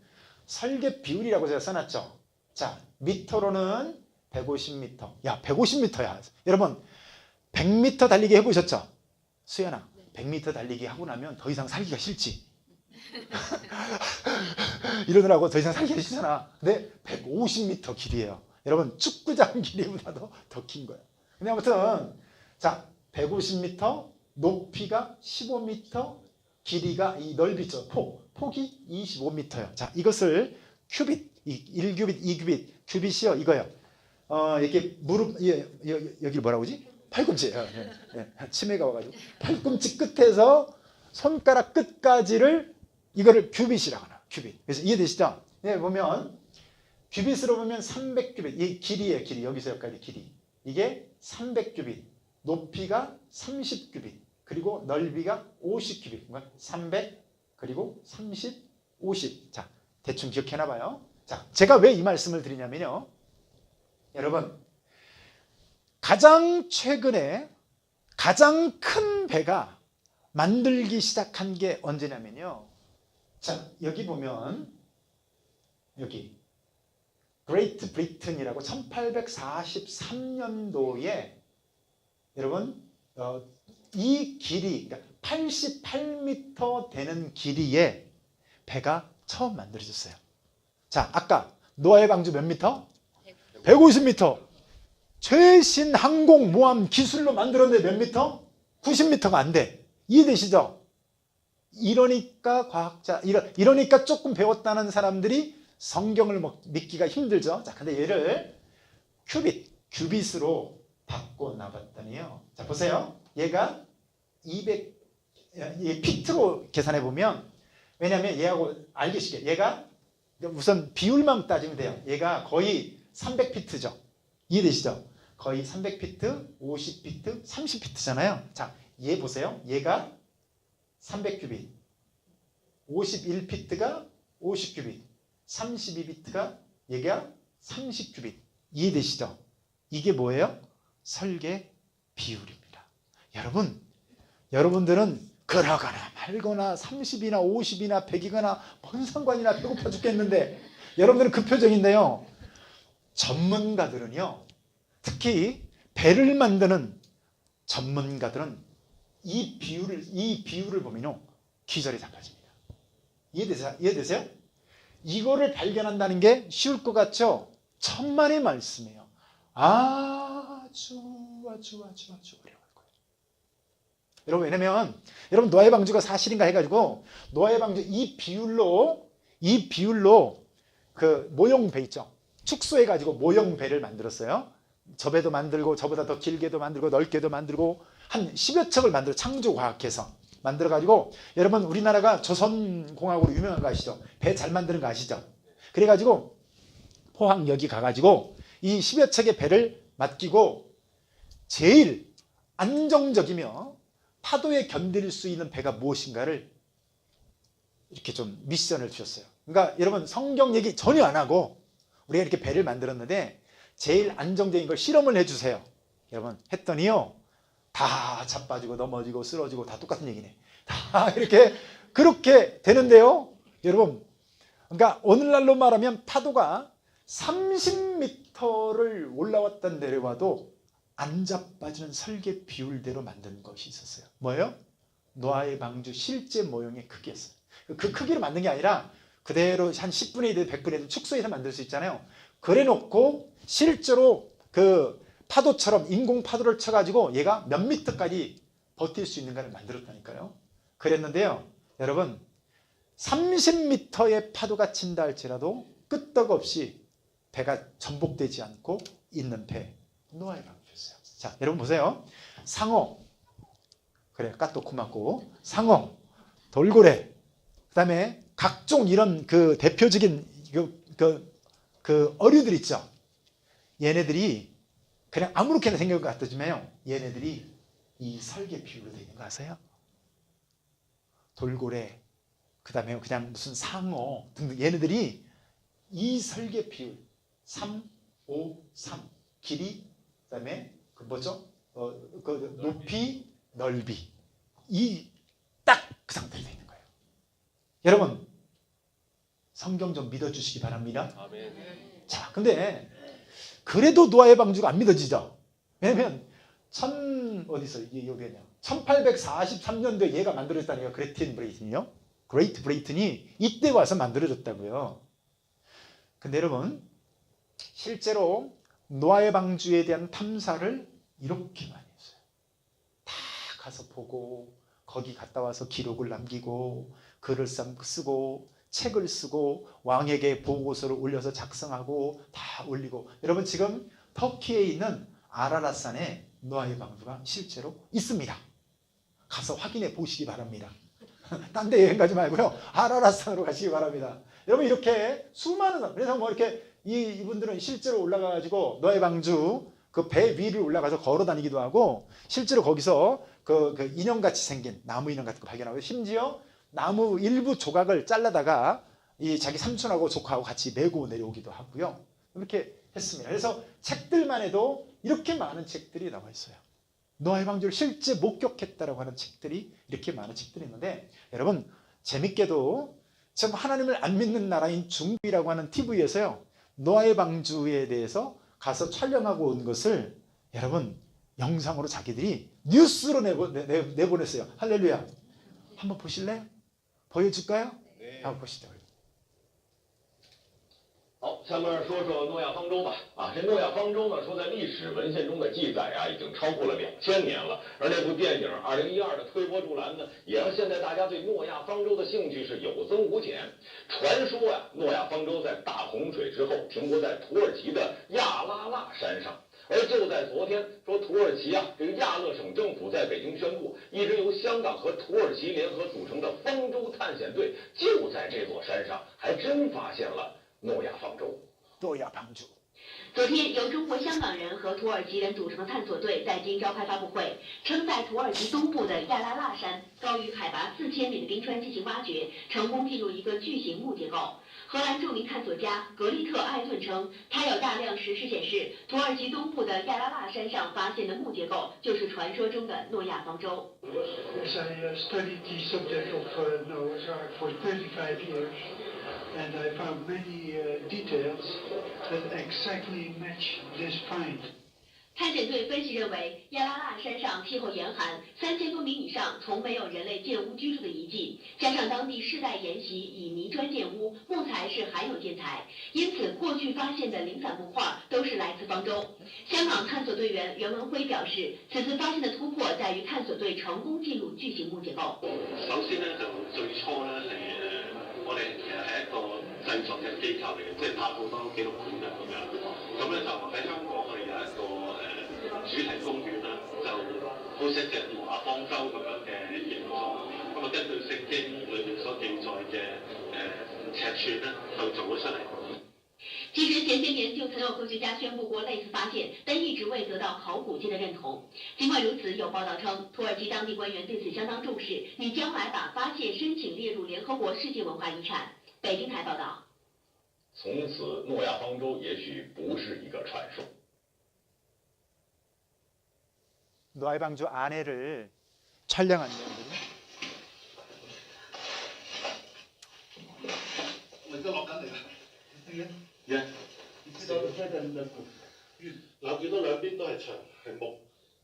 설계 비율이라고 제가 써놨죠. 자 미터로는 150m. 야 150m야. 여러분 100m 달리기 해보셨죠? 수연아 100m 달리기 하고 나면 더 이상 살기가 싫지. 이러느라고 더 이상 살기가 싫잖아. 근데 150m 길이에요. 여러분 축구장 길이보다도 더 긴 거예요. 근데 아무튼 자 150m, 높이가 15m, 길이가 이 넓이죠. 폭이 25m예요. 자 이것을 큐빗, 1큐빗, 2큐빗, 큐빗이요 이거요. 이렇게 무릎 여기 뭐라고 그러지? 팔꿈치. 치매가 와가지고 팔꿈치 끝에서 손가락 끝까지를 이거를 큐빗이라고 하나. 큐빗. 그래서 이해되시죠? 네, 보면 큐빗으로 보면 300큐빗. 이 길이에요. 길이. 여기서 여기까지 길이. 이게 300큐빗. 높이가 30큐빗. 그리고 넓이가 50큐빗. 300 그리고 30, 50. 자, 대충 기억해놔 봐요. 자, 제가 왜 이 말씀을 드리냐면요. 여러분, 가장 최근에 가장 큰 배가 만들기 시작한 게 언제냐면요. 자, 여기 보면 여기 그레이트 브리튼이라고 1843년도에 여러분 이 길이 그러니까 88m 되는 길이의 배가 처음 만들어졌어요. 자, 아까 노아의 방주 몇 미터? 150m. 최신 항공모함 기술로 만들었는데 몇 미터? 90m가 안 돼. 이해되시죠? 이러니까 과학자, 이러니까 조금 배웠다는 사람들이 성경을 믿기가 힘들죠. 자, 근데 얘를 큐빗으로 바꿔나봤더니요. 자, 보세요. 얘가 200, 피트로 계산해 보면, 왜냐면 얘하고 알기 쉽게, 얘가 우선 비율만 따지면 돼요. 얘가 거의 300피트죠. 이해되시죠? 거의 300피트, 50피트, 30피트잖아요. 자, 얘 보세요. 얘가 300큐빗, 51피트가 50큐빗, 32피트가 얘가 30큐빗. 이해되시죠? 이게 뭐예요? 설계 비율입니다. 여러분들은 그러거나 말거나 30이나 50이나 100이거나 뭔 상관이나 배고파 죽겠는데 여러분들은 그 표정인데요. 전문가들은요. 특히 배를 만드는 전문가들은 이 비율을 보면요. 기절이 잡혀집니다. 이해되세요? 이거를 발견한다는 게 쉬울 것 같죠? 천만의 말씀이에요. 아주 어려워요. 여러분, 왜냐면 여러분 노아의 방주가 사실인가 해가지고 노아의 방주 이 비율로 그 모형 배 있죠. 축소해가지고 모형 배를 만들었어요. 저 배도 만들고 저보다 더 길게도 만들고 넓게도 만들고 한 10여 척을 만들어 창조과학해서 만들어가지고 여러분 우리나라가 조선공학으로 유명한 거 아시죠? 배 잘 만드는 거 아시죠? 그래가지고 포항 여기 가가지고 이 10여 척의 배를 맡기고 제일 안정적이며 파도에 견딜 수 있는 배가 무엇인가를 이렇게 좀 미션을 주셨어요. 그러니까 여러분 성경 얘기 전혀 안 하고 우리가 이렇게 배를 만들었는데 제일 안정적인 걸 실험을 해주세요. 여러분 했더니요. 다 자빠지고 넘어지고 쓰러지고 다 똑같은 얘기네. 다 이렇게 그렇게 되는데요. 여러분 그러니까 오늘날로 말하면 파도가 30m를 올라왔다 내려와도 안 자빠지는 설계 비율대로 만든 것이 있었어요. 뭐예요? 노아의 방주 실제 모형의 크기였어요. 그 크기로 만든 게 아니라 그대로 한 10분의 1, 100분의 1 축소해서 만들 수 있잖아요. 그래 놓고 실제로 그 파도처럼 인공 파도를 쳐가지고 얘가 몇 미터까지 버틸 수 있는가를 만들었다니까요. 그랬는데요. 여러분 30m의 파도가 친다 할지라도 끄떡없이 배가 전복되지 않고 있는 배. 노아의 방주였어요. 자, 여러분 보세요. 상어. 그래, 까똑 맞고 상어, 돌고래, 그 다음에 각종 이런 그 대표적인 그 어류들 있죠. 얘네들이 그냥 아무렇게나 생긴 것 같지만요. 얘네들이 이 설계 비율로 되어 있는 거 아세요? 돌고래, 그 다음에 그냥 무슨 상어 등등 얘네들이 이 설계 비율 3, 5, 3 길이, 그 다음에 그 뭐죠? 그 높이, 넓이 이 딱 그 상태로 되어 있는 거예요. 여러분 성경 좀 믿어주시기 바랍니다. 아멘. 자, 근데 그래도 노아의 방주가 안 믿어지죠. 왜냐면 어디서 이게 여기냐? 1843년도에 얘가 만들어졌다니까. 그레이트 브레이튼이요. 그레이트 브레이튼이 이때 와서 만들어졌다고요. 근데 여러분 실제로 노아의 방주에 대한 탐사를 이렇게 많이 했어요. 다 가서 보고 거기 갔다 와서 기록을 남기고 글을 쓰고 책을 쓰고 왕에게 보고서를 올려서 작성하고 다 올리고. 여러분 지금 터키에 있는 아라랏산에 노아의 방주가 실제로 있습니다. 가서 확인해 보시기 바랍니다. 딴 데 여행 가지 말고요. 아라랏산으로 가시기 바랍니다. 여러분 이렇게 수많은 사람, 그래서 뭐 이렇게 이분들은 실제로 올라가가지고 노아의 방주 그 배 위를 올라가서 걸어 다니기도 하고 실제로 거기서 그 인형같이 생긴 나무 인형 같은 거 발견하고 심지어 나무 일부 조각을 잘라다가 이 자기 삼촌하고 조카하고 같이 메고 내려오기도 하고요. 이렇게 했습니다. 그래서 책들만 해도 이렇게 많은 책들이 나와 있어요. 노아의 방주를 실제 목격했다라고 하는 책들이 이렇게 많은 책들이 있는데 여러분 재밌게도 지금 하나님을 안 믿는 나라인 중국이라고 하는 TV에서요. 노아의 방주에 대해서 가서 촬영하고 온 것을 여러분 영상으로 자기들이 뉴스로 내보냈어요. 할렐루야. 한번 보실래요? 보여줄까요? 네. 한번 보시죠. 好，下面说说诺亚方舟吧。这诺亚方舟呢，说在历史文献中的记载已经超过了2000年了。而那部电影2012的推波助澜呢，也让现在大家对诺亚方舟的兴趣是有增无减。传说诺亚方舟在大洪水之后停泊在土耳其的亚拉腊山上。而就在昨天，说土耳其这个亚勒省政府在北京宣布，一支由香港和土耳其联合组成的方舟探险队就在这座山上，还真发现了诺亚方舟。诺亚방주。昨天，由中国香港人和土耳其人组成的探索队在京召开发布会，称在土耳其东部的亚拉腊山高于海拔4000米的冰川进行挖掘，成功进入一个巨型木结构。荷兰著名探索家格利特·艾顿称，他有大量实事显示，土耳其东部的亚拉腊山上发现的木结构就是传说中的诺亚方舟。Yes, I studied the subject of Noah's Ark for 35 years, and I found many details that exactly match this find. 探险队分析认为，亚拉腊山上气候严寒，3000多米以上从没有人类建屋居住的遗迹，加上当地世代沿袭以泥砖建屋，木材是罕有建材，因此过去发现的零散木块都是来自方舟。香港探索队员袁文辉表示，此次发现的突破在于探索隊成功進入巨型木結構。首先咧就最初咧係我哋其實係一個製作嘅機構嚟嘅，即係拍好多紀錄片啊咁樣。咁咧就喺香港我哋有一個主題公園啦，就好似一隻挪亞方舟咁樣嘅形狀。咁啊根據聖經裏面所記載嘅尺寸咧，就做咗出嚟。其实前些年就曾有科学家宣布过类似发现，但一直未得到考古界的认同。尽管如此，有报道称，土耳其当地官员对此相当重视，拟将来把发现申请列入联合国世界文化遗产。北京台报道。从此，诺亚方舟也许不是一个传说。 노아의 방주 안에를 촬영한 내용들이 Yeah. 嗱，見到兩邊都係牆係木，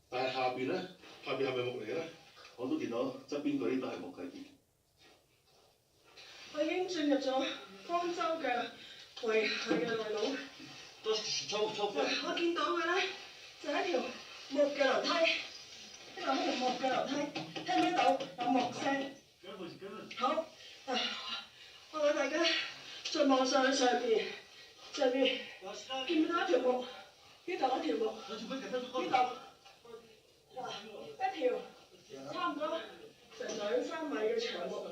但係下邊咧，下邊係咪木嚟嘅咧？我都見到側邊嗰啲都係木嘅。我已經進入咗方舟嘅遺骸嘅內腦，都坐我見到嘅咧就係一條木嘅樓梯，呢度係條木嘅樓梯，聽唔聽到有木聲？好，我哋大家再望上去上邊，見唔見到一條木？呢度一條木，呢度一條差唔多成2-3米嘅長木。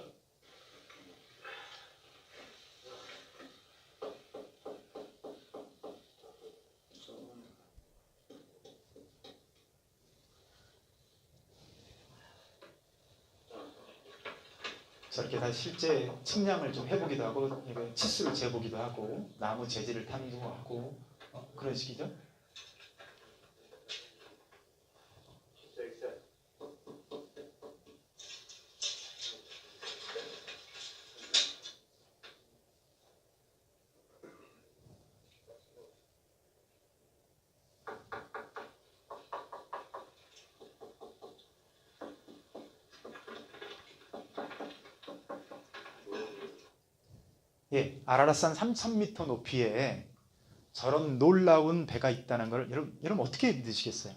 저렇게 다 실제 측량을 좀 해보기도 하고 치수를 재보기도 하고 나무 재질을 탐구하고 그런 식이죠. 예, 아라랏산 3,000m 높이에 저런 놀라운 배가 있다는 걸 여러분 어떻게 믿으시겠어요?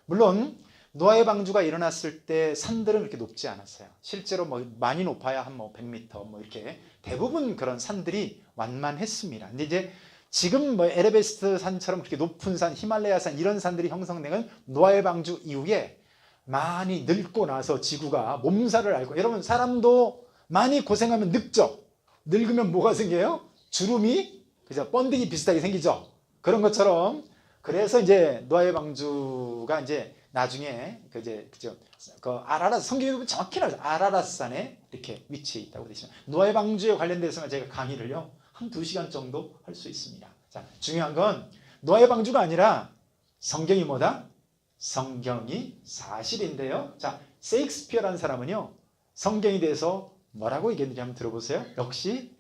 물론 노아의 방주가 일어났을 때 산들은 그렇게 높지 않았어요. 실제로 뭐 많이 높아야 한 100m 뭐 이렇게 대부분 그런 산들이 완만했습니다. 근데 이제 지금 뭐 에베레스트 산처럼 그렇게 높은 산, 히말라야 산 이런 산들이 형성된 건 노아의 방주 이후에 많이 늙고 나서 지구가 몸살을 앓고, 여러분 사람도 많이 고생하면 늙죠. 늙으면 뭐가 생겨요? 주름이 그죠? 번데기 비슷하게 생기죠. 그런 것처럼 그래서 이제 노아의 방주가 이제 나중에 그죠? 그 아라랏 성경에 보면 정확히 나오죠. 아라랏산에 이렇게 위치해 있다고 되어 있습니다. 노아의 방주에 관련돼서는 제가 강의를요 한 2시간 정도 할 수 있습니다. 자, 중요한 건 노아의 방주가 아니라 성경이 뭐다? 성경이 사실인데요. 자, 셰익스피어라는 사람은요 성경에 대해서 뭐라고 얘기했는지 한번 들어보세요. 역시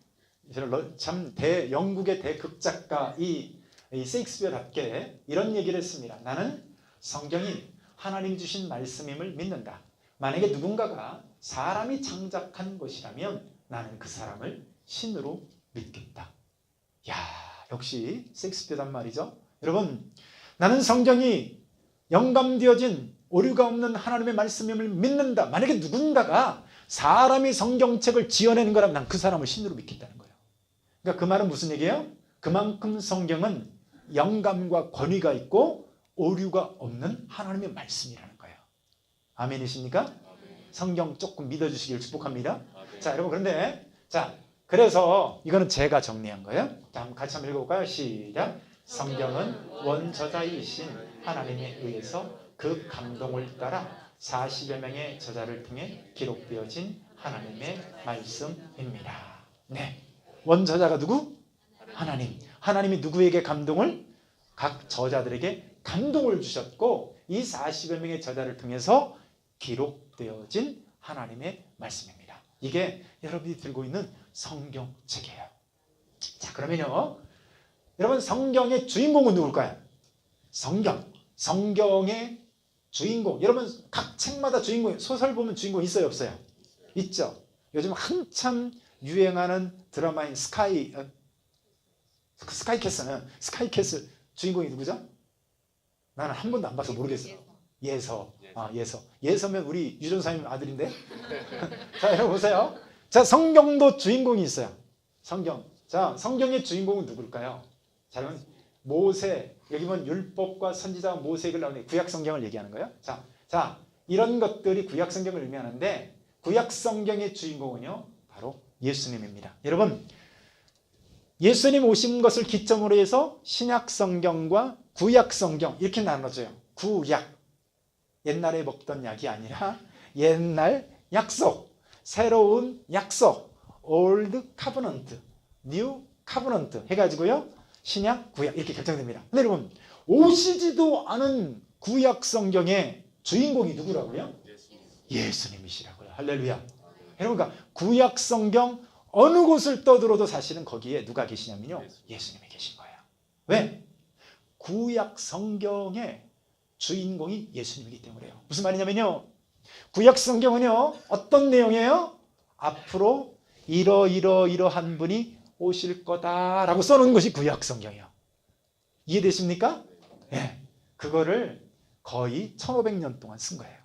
참 영국의 대극작가 이 셰익스피어답게 이런 얘기를 했습니다. 나는 성경이 하나님 주신 말씀임을 믿는다. 만약에 누군가가 사람이 창작한 것이라면 나는 그 사람을 신으로 믿겠다. 야, 역시 셰익스피어단 말이죠. 여러분, 나는 성경이 영감되어진 오류가 없는 하나님의 말씀임을 믿는다. 만약에 누군가가 사람이 성경책을 지어내는 거라면 난 그 사람을 신으로 믿겠다는 거예요. 그러니까 그 말은 무슨 얘기예요? 그만큼 성경은 영감과 권위가 있고 오류가 없는 하나님의 말씀이라는 거예요. 아멘이십니까? 성경 조금 믿어주시길 축복합니다. 자, 여러분, 그런데 자, 그래서 이거는 제가 정리한 거예요. 자, 한번 같이 한번 읽어볼까요? 시작. 성경은 원저자이신 하나님에 의해서 그 감동을 따라 40여 명의 저자를 통해 기록되어진 하나님의 말씀입니다. 네, 원저자가 누구? 하나님. 하나님이 누구에게 감동을? 각 저자들에게 감동을 주셨고 이 40여 명의 저자를 통해서 기록되어진 하나님의 말씀입니다. 이게 여러분이 들고 있는 성경책이에요. 자, 그러면요, 여러분 성경의 주인공은 누굴까요? 성경의 주인공. 여러분 각 책마다 주인공, 소설 보면 주인공 있어요, 없어요? 있죠. 요즘 한참 유행하는 드라마인 스카이캐슬은 주인공이 누구죠? 나는 한 번도 안 봐서 모르겠어요. 예서면 우리 유전사님 아들인데. 자, 여러분 보세요. 자, 성경도 주인공이 있어요. 자, 성경의 주인공은 누굴까요? 자, 여러분 모세, 여기 보면 율법과 선지자와 모세를 나오는 구약 성경을 얘기하는 거예요. 자, 이런 것들이 구약 성경을 의미하는데 구약 성경의 주인공은요 바로 예수님입니다. 여러분, 예수님 오신 것을 기점으로 해서 신약 성경과 구약 성경 이렇게 나눠져요. 구약, 옛날에 먹던 약이 아니라 옛날 약속, 새로운 약속, Old Covenant, New Covenant 해가지고요 신약, 구약 이렇게 결정됩니다. 근데 여러분, 오시지도 않은 구약 성경의 주인공이 누구라고요? 예수님이시라고요. 할렐루야. 여러분, 그러니까 구약 성경 어느 곳을 떠들어도 사실은 거기에 누가 계시냐면요 예수님이 계신 거예요. 왜? 구약 성경의 주인공이 예수님이기 때문에요. 무슨 말이냐면요, 구약 성경은요 어떤 내용이에요? 앞으로 이러한 분이 오실 거다라고 써놓은 것이 구약 성경이에요. 이해되십니까? 예. 그거를 거의 1500년 동안 쓴 거예요.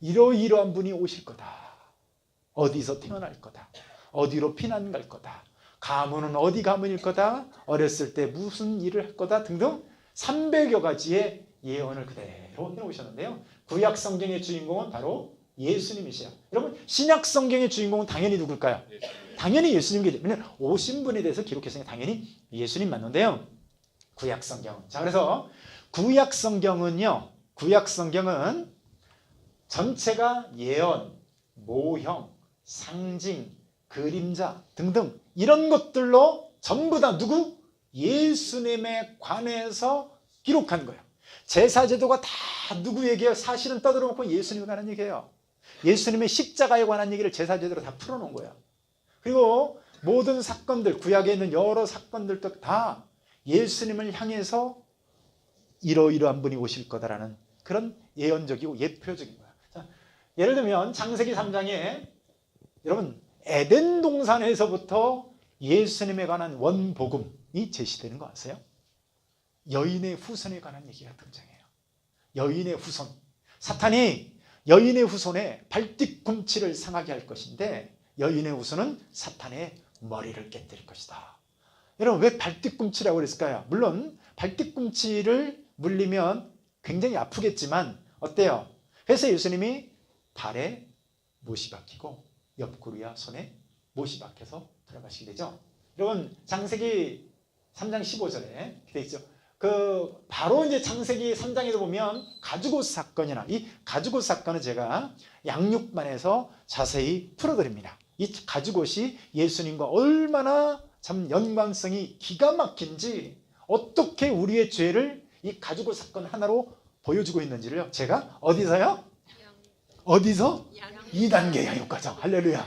이러이러한 분이 오실 거다. 어디서 태어날 거다. 어디로 피난 갈 거다. 가문은 어디 가문일 거다. 어렸을 때 무슨 일을 할 거다 등등 300여 가지의 예언을 그대로 해오셨는데요. 구약 성경의 주인공은 바로 예수님이시야. 여러분 신약 성경의 주인공은 당연히 누굴까요? 당연히 예수님이겠죠. 왜냐하면 오신 분에 대해서 기록했으니까 당연히 예수님 맞는데요. 구약 성경은. 자, 그래서 구약 성경은요. 구약 성경은 전체가 예언, 모형, 상징, 그림자 등등 이런 것들로 전부 다 누구? 예수님에 관해서 기록한 거예요. 제사제도가 다 누구에게요? 사실은 떠들어놓고 예수님에 관한 얘기예요. 예수님의 십자가에 관한 얘기를 제사제도로 다 풀어놓은 거예요. 그리고 모든 사건들, 구약에 있는 여러 사건들도 다 예수님을 향해서 이러이러한 분이 오실 거다라는 그런 예언적이고 예표적인 거예요. 자, 예를 들면 창세기 3장에 여러분 에덴 동산에서부터 예수님에 관한 원복음이 제시되는 거 아세요? 여인의 후손에 관한 얘기가 등장해요. 여인의 후손. 사탄이 여인의 후손에 발뒤꿈치를 상하게 할 것인데 여인의 후손은 사탄의 머리를 깨뜨릴 것이다. 여러분 왜 발뒤꿈치라고 그랬을까요? 물론 발뒤꿈치를 물리면 굉장히 아프겠지만 어때요? 그래서 예수님이 발에 못이 박히고 옆구리와 손에 못이 박혀서 돌아가시게 되죠. 여러분 창세기 3장 15절에 되어 있죠. 바로 이제 창세기 3장에도 보면 가죽옷 사건이나 이 가죽옷 사건은 제가 양육반에서 자세히 풀어드립니다. 이 가죽옷이 예수님과 얼마나 참 연관성이 기가 막힌지 어떻게 우리의 죄를 이 가죽옷 사건 하나로 보여주고 있는지를 제가 어디서요? 어디서? 2단계 양육과정. 할렐루야.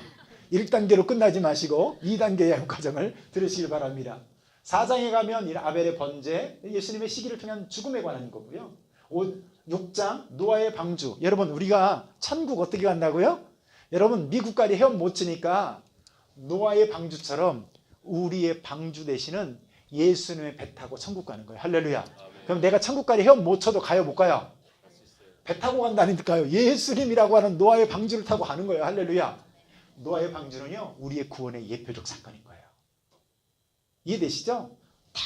1단계로 끝나지 마시고 2단계 양육과정을 들으시길 바랍니다. 4장에 가면 아벨의 번제, 예수님의 시기를 통한 죽음에 관한 거고요. 6장 노아의 방주. 여러분 우리가 천국 어떻게 간다고요? 여러분 미국까지 헤엄 못 치니까 노아의 방주처럼 우리의 방주 대신은 예수님의 배 타고 천국 가는 거예요. 할렐루야. 그럼 내가 천국까지 헤엄 못 쳐도 가요 못 가요? 배 타고 간다니까요. 예수님이라고 하는 노아의 방주를 타고 가는 거예요. 할렐루야. 노아의 방주는요 우리의 구원의 예표적 사건인 거예요. 이해되시죠? 다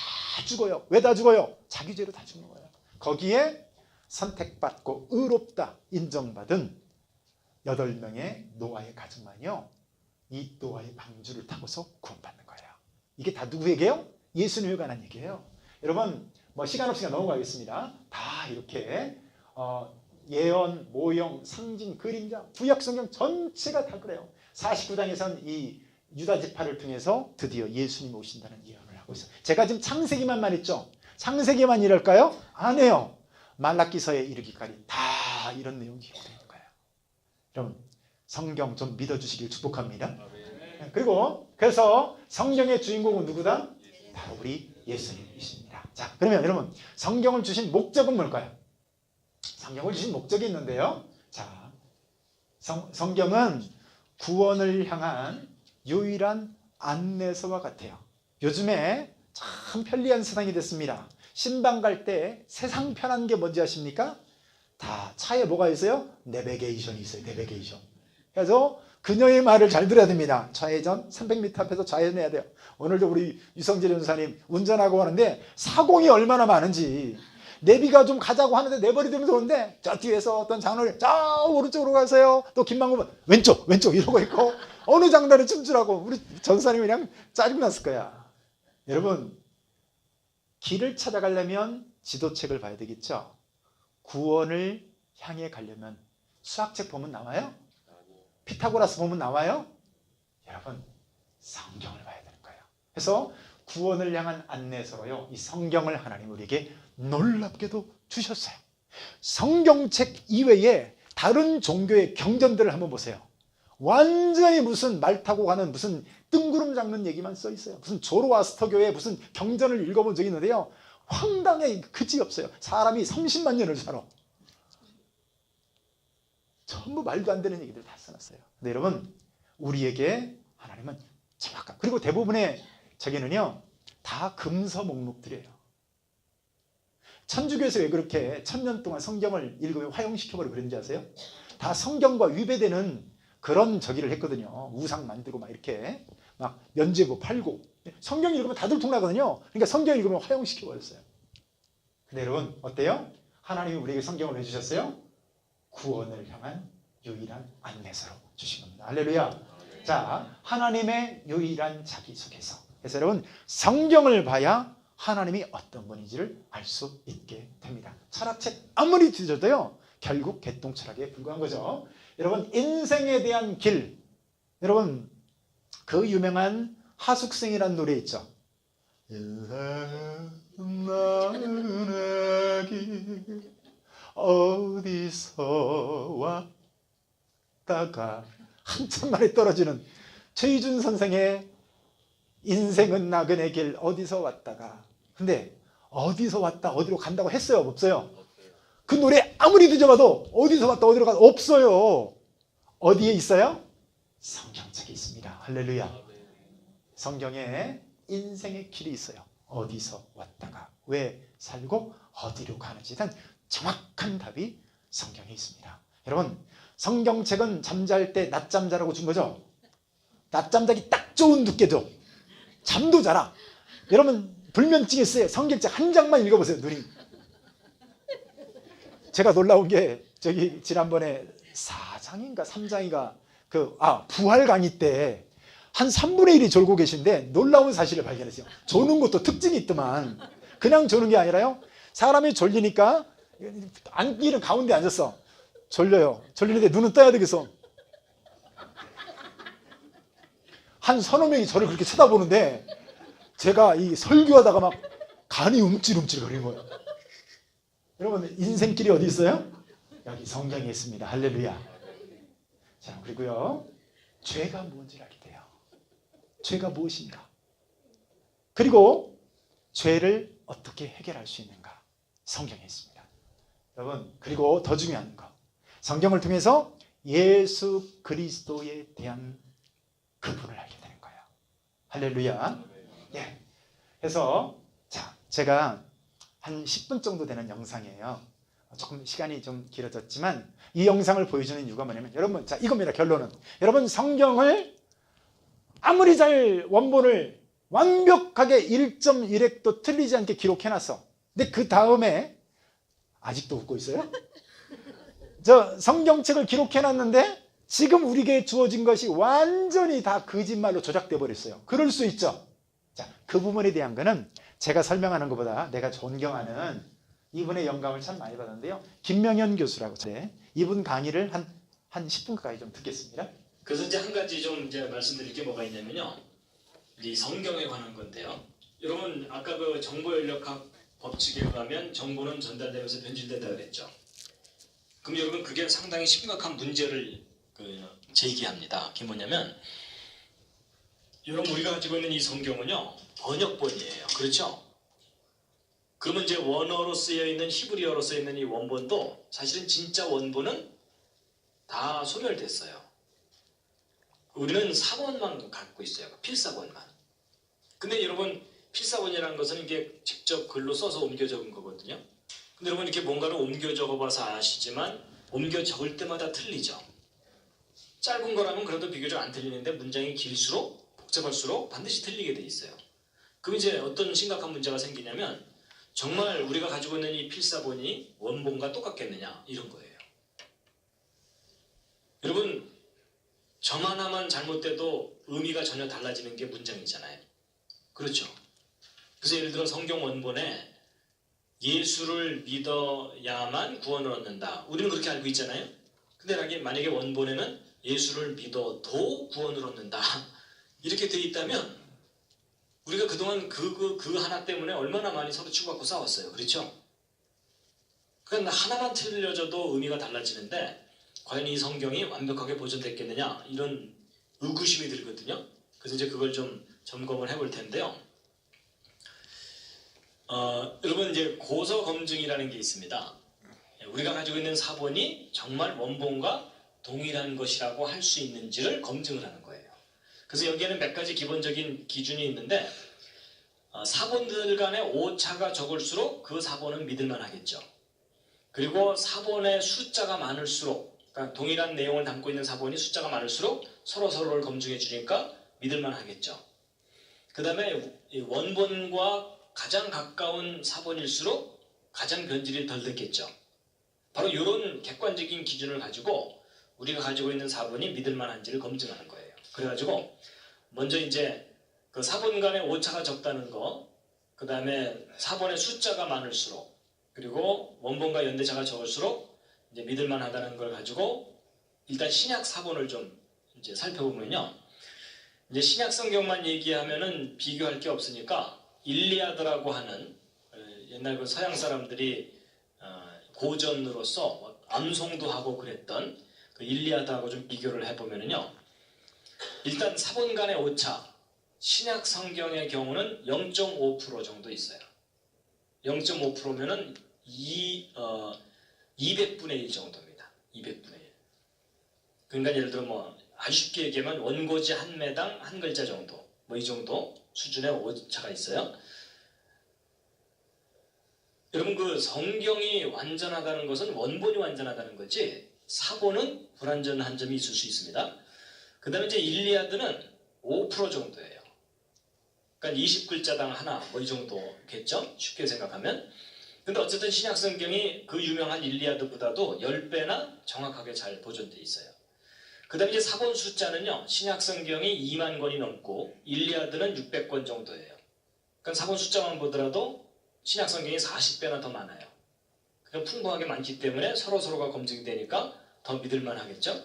죽어요. 왜 다 죽어요? 자기 죄로 다 죽는 거예요. 거기에 선택받고 의롭다 인정받은 8명의 노아의 가족만요 이 노아의 방주를 타고서 구원받는 거예요. 이게 다 누구에게요? 예수님에 관한 얘기예요. 여러분 뭐 시간 없으니까 넘어가겠습니다. 다 이렇게 예언, 모형, 상징, 그림자, 구약성경 전체가 다 그래요. 49장에서는 이 유다 지파를 통해서 드디어 예수님이 오신다는 예언을 하고 있어요. 제가 지금 창세기만 말했죠. 창세기만 이럴까요? 안 해요. 말라기서에 이르기까지 다 이런 내용이 기록되어 있는 거예요. 여러분 성경 좀 믿어주시길 축복합니다. 그리고 그래서 성경의 주인공은 누구다? 바로 우리 예수님이십니다. 자, 그러면 여러분 성경을 주신 목적은 뭘까요? 성경을 주신 목적이 있는데요. 자, 성경은 구원을 향한 유일한 안내서와 같아요. 요즘에 참 편리한 세상이 됐습니다. 신방 갈 때 세상 편한 게 뭔지 아십니까? 다 차에 뭐가 있어요? 내비게이션이 있어요. 내비게이션. 그래서 그녀의 말을 잘 들어야 됩니다. 좌회전 300m 앞에서 좌회전해야 돼요. 오늘도 우리 유성재 전사님 운전하고 하는데 사공이 얼마나 많은지 내비가 좀 가자고 하는데 내버리면 좋은데 저 뒤에서 어떤 장로님 저 오른쪽으로 가세요. 또 김만구는 왼쪽 이러고 있고 어느 장단에 춤추라고 우리 전사님이 그냥 짜증났을 거야. 여러분 길을 찾아가려면 지도책을 봐야 되겠죠. 구원을 향해 가려면 수학책 보면 나와요? 피타고라스 보면 나와요? 여러분 성경을 봐야 되는 거예요. 그래서 구원을 향한 안내서로요 이 성경을 하나님 우리에게 놀랍게도 주셨어요. 성경책 이외에 다른 종교의 경전들을 한번 보세요. 완전히 무슨 말 타고 가는 무슨 뜬구름 잡는 얘기만 써 있어요. 무슨 조로아스터교의 무슨 경전을 읽어본 적이 있는데요. 황당해 그지없어요. 사람이 30만 년을 살아. 전부 말도 안 되는 얘기들 다 써놨어요. 근데 여러분 우리에게 하나님은 정확한 그리고 대부분의 책에는요 다 금서 목록들이에요. 천주교에서 왜 그렇게 1000년 동안 성경을 읽으면 화용시켜버리고 그랬는지 아세요? 다 성경과 위배되는 그런 저기를 했거든요. 우상 만들고 막 이렇게 막 면죄부 팔고. 성경 읽으면 다 들통나거든요. 그러니까 성경 읽으면 화용시켜버렸어요. 근데 여러분 어때요? 하나님이 우리에게 성경을 왜 주셨어요? 구원을 향한 유일한 안내서로 주신 겁니다. 할렐루야. 자, 하나님의 유일한 자기소개서. 그래서 여러분 성경을 봐야 하나님이 어떤 분인지를 알 수 있게 됩니다. 철학책 아무리 뒤져도요 결국 개똥철학에 불과한 거죠. 여러분 인생에 대한 길, 여러분 그 유명한 하숙생이라는 노래 있죠. 나는 길 어디서 왔다가 한참 만에 떨어지는 최희준 선생의 인생은 나그네 길 어디서 왔다가. 근데 어디서 왔다 어디로 간다고 했어요? 없어요? 그 노래 아무리 뒤져봐도 어디서 왔다 어디로 가 없어요. 어디에 있어요? 성경책에 있습니다. 할렐루야. 성경에 인생의 길이 있어요. 어디서 왔다가 왜 살고 어디로 가는지 일단 정확한 답이 성경에 있습니다. 여러분 성경책은 잠잘 때 낮잠 자라고 준 거죠. 낮잠 자기 딱 좋은 두께죠. 잠도 자라. 여러분 불면증 있어요. 성경책 한 장만 읽어보세요. 눈이. 제가 놀라운 게 저기 지난번에 4장인가 3장인가 부활 강의 때 한 3분의 1이 졸고 계신데 놀라운 사실을 발견했어요. 조는 것도 특징이 있더만. 그냥 조는 게 아니라요. 사람이 졸리니까 앉기는 가운데 앉았어. 졸려요. 졸리는데 눈은 떠야 되겠어. 한 서너 명이 저를 그렇게 쳐다보는데 제가 이 설교하다가 막 간이 움찔움찔 거리는 거예요. 여러분 인생길이 어디 있어요? 여기 성경에 있습니다. 할렐루야. 자, 그리고요 죄가 뭔지를 알게 돼요. 죄가 무엇인가? 그리고 죄를 어떻게 해결할 수 있는가? 성경에 있습니다. 여러분 그리고 더 중요한 거, 성경을 통해서 예수 그리스도에 대한 그분을 알게 되는 거예요. 할렐루야. 예. 그래서 자, 제가 한 10분 정도 되는 영상이에요. 조금 시간이 좀 길어졌지만 이 영상을 보여주는 이유가 뭐냐면 여러분 자 이겁니다. 결론은 여러분 성경을 아무리 잘 원본을 완벽하게 1.1획도 틀리지 않게 기록해놨어. 근데 그 다음에 아직도 웃고 있어요? 저 성경책을 기록해놨는데 지금 우리에게 주어진 것이 완전히 다 거짓말로 조작돼 버렸어요. 그럴 수 있죠. 자, 그 부분에 대한 거는 제가 설명하는 것보다 내가 존경하는 이분의 영감을 참 많이 받았는데요. 김명현 교수라고. 네, 이분 강의를 한 10분 가까이 좀 듣겠습니다. 그래서 이제 한 가지 좀 이제 말씀드릴 게 뭐가 있냐면요. 이 성경에 관한 건데요. 여러분 아까 그 정보연력학 법칙에 의하면 정보는 전달되면서 변질된다 그랬죠. 그럼 여러분 그게 상당히 심각한 문제를 제기합니다. 그게 뭐냐면 여러분 우리가 가지고 있는 이 성경은요 번역본이에요. 그렇죠? 그러면 이제 원어로 쓰여 있는 히브리어로 쓰여 있는 이 원본도 사실은 진짜 원본은 다 소멸됐어요. 우리는 사본만 갖고 있어요. 필사본만. 근데 여러분 필사본이라는 것은 이게 직접 글로 써서 옮겨 적은 거거든요. 근데 여러분 이렇게 뭔가를 옮겨 적어봐서 아시지만 옮겨 적을 때마다 틀리죠. 짧은 거라면 그래도 비교적 안 틀리는데 문장이 길수록 복잡할수록 반드시 틀리게 돼 있어요. 그럼 이제 어떤 심각한 문제가 생기냐면 정말 우리가 가지고 있는 이 필사본이 원본과 똑같겠느냐 이런 거예요. 여러분 점 하나만 잘못돼도 의미가 전혀 달라지는 게 문장이잖아요. 그렇죠? 그래서 예를 들어 성경 원본에 예수를 믿어야만 구원을 얻는다. 우리는 그렇게 알고 있잖아요. 근데 만약에 원본에는 예수를 믿어도 구원을 얻는다. 이렇게 돼 있다면 우리가 그동안 그 하나 때문에 얼마나 많이 서로 치고받고 싸웠어요. 그렇죠? 그러니까 하나만 틀려져도 의미가 달라지는데 과연 이 성경이 완벽하게 보존됐겠느냐 이런 의구심이 들거든요. 그래서 이제 그걸 좀 점검을 해볼 텐데요. 여러분 이제 고서 검증이라는 게 있습니다. 우리가 가지고 있는 사본이 정말 원본과 동일한 것이라고 할 수 있는지를 검증을 하는 거예요. 그래서 여기에는 몇 가지 기본적인 기준이 있는데 사본들 간의 오차가 적을수록 그 사본은 믿을만 하겠죠. 그리고 사본의 숫자가 많을수록, 그러니까 동일한 내용을 담고 있는 사본이 숫자가 많을수록 서로를 검증해 주니까 믿을만 하겠죠. 그 다음에 원본과 가장 가까운 사본일수록 가장 변질이 덜 됐겠죠. 바로 이런 객관적인 기준을 가지고 우리가 가지고 있는 사본이 믿을만한지를 검증하는 거예요. 그래가지고 먼저 이제 그 사본 간의 오차가 적다는 거, 그 다음에 사본의 숫자가 많을수록, 그리고 원본과 연대차가 적을수록 이제 믿을만하다는 걸 가지고 일단 신약 사본을 좀 이제 살펴보면요. 이제 신약 성경만 얘기하면은 비교할 게 없으니까 일리아드라고 하는 옛날 그 서양 사람들이 고전으로서 암송도 하고 그랬던 그 일리아드하고 좀 비교를 해보면은요. 일단 사본 간의 오차, 신약 성경의 경우는 0.5% 정도 있어요. 0.5%면은 200분의 1 정도입니다. 200분의 1. 그러니까 예를 들어 뭐 아주 쉽게 얘기하면 원고지 한 매당 한 글자 정도, 뭐 이 정도 수준의 오차가 있어요. 여러분 그 성경이 완전하다는 것은 원본이 완전하다는 거지 사본은 불완전한 점이 있을 수 있습니다. 그 다음에 이제 일리아드는 5% 정도예요. 그러니까 20글자당 하나 뭐 이 정도겠죠? 쉽게 생각하면. 근데 어쨌든 신약 성경이 그 유명한 일리아드보다도 10배나 정확하게 잘 보존되어 있어요. 그 다음에 이제 사본 숫자는요. 신약 성경이 2만 권이 넘고 일리아드는 600권 정도예요. 그러니까 사본 숫자만 보더라도 신약 성경이 40배나 더 많아요. 그러니까 풍부하게 많기 때문에 서로가 검증이 되니까 더 믿을만 하겠죠.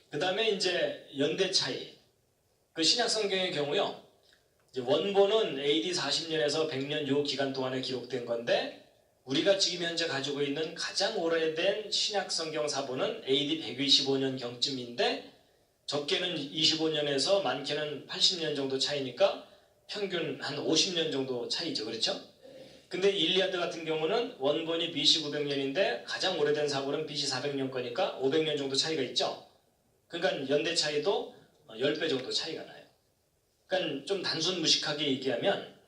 그 다음에 이제 연대 차이. 그 신약 성경의 경우요. 이제 원본은 AD 40년에서 100년 요 기간 동안에 기록된 건데 우리가 지금 현재 가지고 있는 가장 오래된 신약 성경 사본은 AD 125년 경쯤인데 적게는 25년에서 많게는 80년 정도 차이니까 평균 한 50년 정도 차이죠. 그렇죠? 근데 일리아드 같은 경우는 원본이 BC 900년인데 가장 오래된 사본은 BC 400년 거니까 500년 정도 차이가 있죠. 그러니까 연대 차이도 10배 정도 차이가 나요. 그러니까 좀 단순 무식하게 얘기하면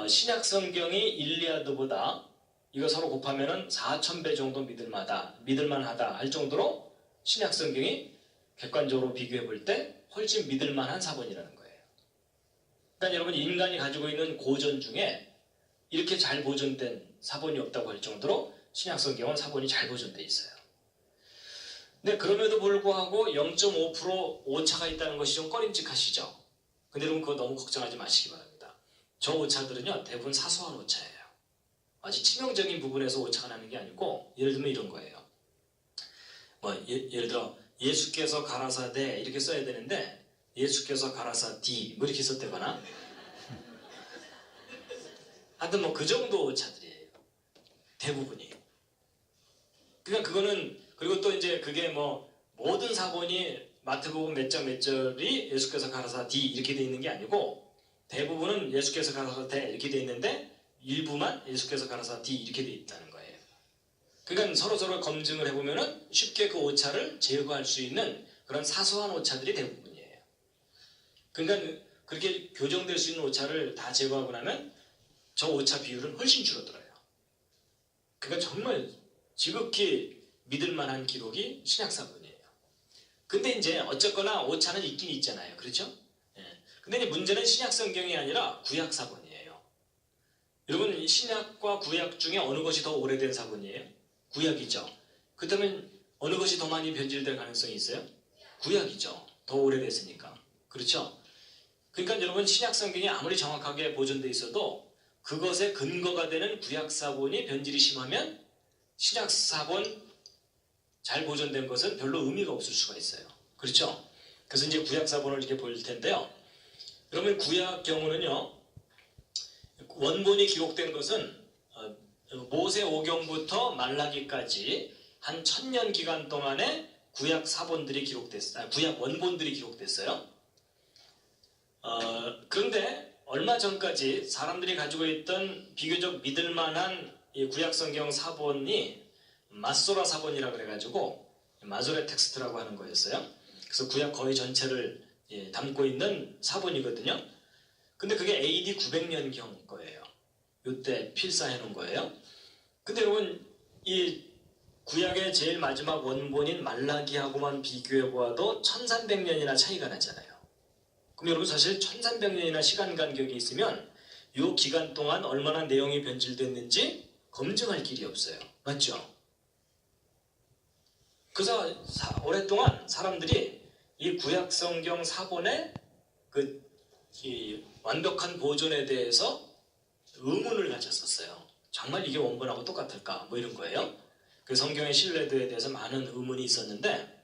신약 성경이 일리아드보다 이거 서로 곱하면은 4,000배 정도 믿을만하다 할 정도로 신약 성경이 객관적으로 비교해 볼 때 훨씬 믿을만한 사본이라는 거예요. 그러니까 여러분 인간이 가지고 있는 고전 중에 이렇게 잘 보존된 사본이 없다고 할 정도로 신약 성경은 사본이 잘 보존되어 있어요. 근데 그럼에도 불구하고 0.5% 오차가 있다는 것이 좀 꺼림칙하시죠? 근데 여러분 그거 너무 걱정하지 마시기 바랍니다. 저 오차들은요 대부분 사소한 오차예요. 아주 치명적인 부분에서 오차가 나는 게 아니고 예를 들면 이런 거예요. 뭐 예를 들어 예수께서 가라사대 이렇게 써야 되는데 예수께서 가라사디 뭐 이렇게 썼다거나 하여튼 뭐 그 정도 오차들이에요. 대부분이. 그러니까 그거는 그리고 또 이제 그게 뭐 모든 사본이 마태복음 몇 장 몇 절이 예수께서 가라사디 이렇게 돼 있는 게 아니고 대부분은 예수께서 가라사대 이렇게 돼 있는데 일부만 예수께서 가라사디 이렇게 돼 있다는 거예요. 그러니까 서로 검증을 해보면은 쉽게 그 오차를 제거할 수 있는 그런 사소한 오차들이 대부분이에요. 그러니까 그렇게 교정될 수 있는 오차를 다 제거하고 나면 저 오차 비율은 훨씬 줄어들어요. 그러니까 정말 지극히 믿을 만한 기록이 신약사본이에요. 근데 이제 어쨌거나 오차는 있긴 있잖아요. 그렇죠? 근데 이제 문제는 신약성경이 아니라 구약사본이에요. 여러분 신약과 구약 중에 어느 것이 더 오래된 사본이에요? 구약이죠. 그렇다면 어느 것이 더 많이 변질될 가능성이 있어요? 구약이죠. 더 오래됐으니까. 그렇죠? 그러니까 여러분 신약성경이 아무리 정확하게 보존되어 있어도 그것의 근거가 되는 구약사본이 변질이 심하면 신약사본 잘 보존된 것은 별로 의미가 없을 수가 있어요. 그렇죠? 그래서 이제 구약사본을 이렇게 볼 텐데요. 그러면 구약 경우는요. 원본이 기록된 것은 모세 오경부터 말라기까지 한 1000년 기간 동안에 구약 사본들이 기록됐어요. 구약 원본들이 기록됐어요. 그런데 얼마 전까지 사람들이 가지고 있던 비교적 믿을만한 이 구약 성경 사본이 마소라 사본이라 그래가지고 마소레 텍스트라고 하는 거였어요. 그래서 구약 거의 전체를 담고 있는 사본이거든요. 근데 그게 AD 900년경 거예요. 이때 필사해 놓은 거예요. 근데 여러분 이 구약의 제일 마지막 원본인 말라기하고만 비교해 보아도 1300년이나 차이가 나잖아요. 그럼 여러분 사실 1300년이나 시간 간격이 있으면 이 기간 동안 얼마나 내용이 변질됐는지 검증할 길이 없어요. 맞죠? 그래서 오랫동안 사람들이 이 구약 성경 사본의 이 완벽한 보존에 대해서 의문을 가졌었어요. 정말 이게 원본하고 똑같을까? 뭐 이런 거예요. 그 성경의 신뢰도에 대해서 많은 의문이 있었는데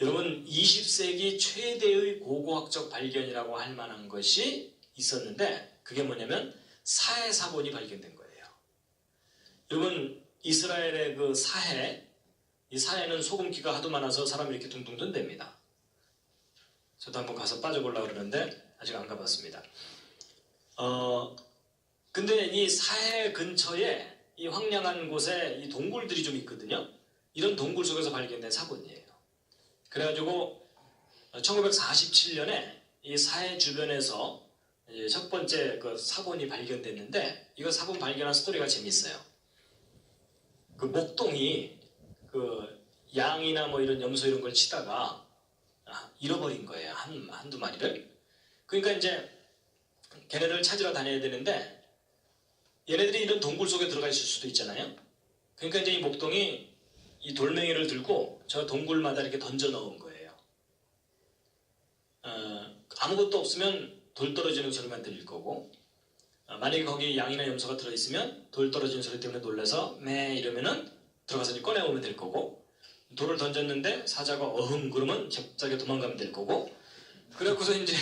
여러분 20세기 최대의 고고학적 발견이라고 할 만한 것이 있었는데 그게 뭐냐면 사해 사본이 발견된 거예요. 여러분 이스라엘의 그 사해, 이 사해는 소금기가 하도 많아서 사람이 이렇게 둥둥 든답니다. 저도 한번 가서 빠져보려고 그러는데 아직 안 가봤습니다. 근데 이 사해 근처에 이 황량한 곳에 이 동굴들이 좀 있거든요. 이런 동굴 속에서 발견된 사본이에요. 그래가지고 1947년에 이 사해 주변에서 첫 번째 그 사본이 발견됐는데 이거 사본 발견한 스토리가 재밌어요. 그 목동이 그 양이나 뭐 이런 염소 이런 걸 치다가 잃어버린 거예요. 한두 마리를. 그러니까 이제 걔네들 찾으러 다녀야 되는데 얘네들이 이런 동굴 속에 들어가 있을 수도 있잖아요. 그러니까 이제 이 목동이 이 돌멩이를 들고 저 동굴마다 이렇게 던져 넣은 거예요. 아무것도 없으면 돌 떨어지는 소리만 들릴 거고 만약에 거기 양이나 염소가 들어있으면 돌 떨어지는 소리 때문에 놀라서 매 이러면은 들어가서 이제 꺼내오면 될 거고 돌을 던졌는데 사자가 어흥 그러면 갑자기 도망가면 될 거고 그래갖고서 이제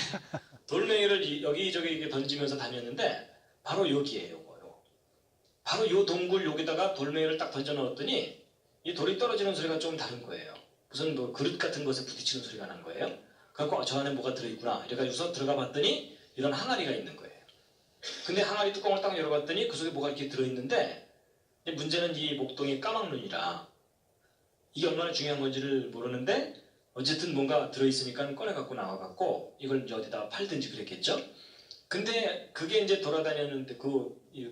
돌멩이를 여기저기 이렇게 던지면서 다녔는데 바로 여기에요. 바로 요 동굴 여기다가 돌멩이를 딱 던져 넣었더니 이 돌이 떨어지는 소리가 좀 다른 거예요. 무슨 뭐 그릇 같은 것에 부딪히는 소리가 난 거예요. 그래갖고 저 안에 뭐가 들어있구나 이래가지고서 들어가 봤더니 이런 항아리가 있는 거예요. 근데 항아리 뚜껑을 딱 열어봤더니 그 속에 뭐가 이렇게 들어있는데 문제는 이 목동이 까막눈이라 이게 얼마나 중요한 건지를 모르는데 어쨌든 뭔가 들어있으니까 꺼내갖고 나와갖고 이걸 이제 어디다가 팔든지 그랬겠죠. 근데 그게 이제 돌아다녔는데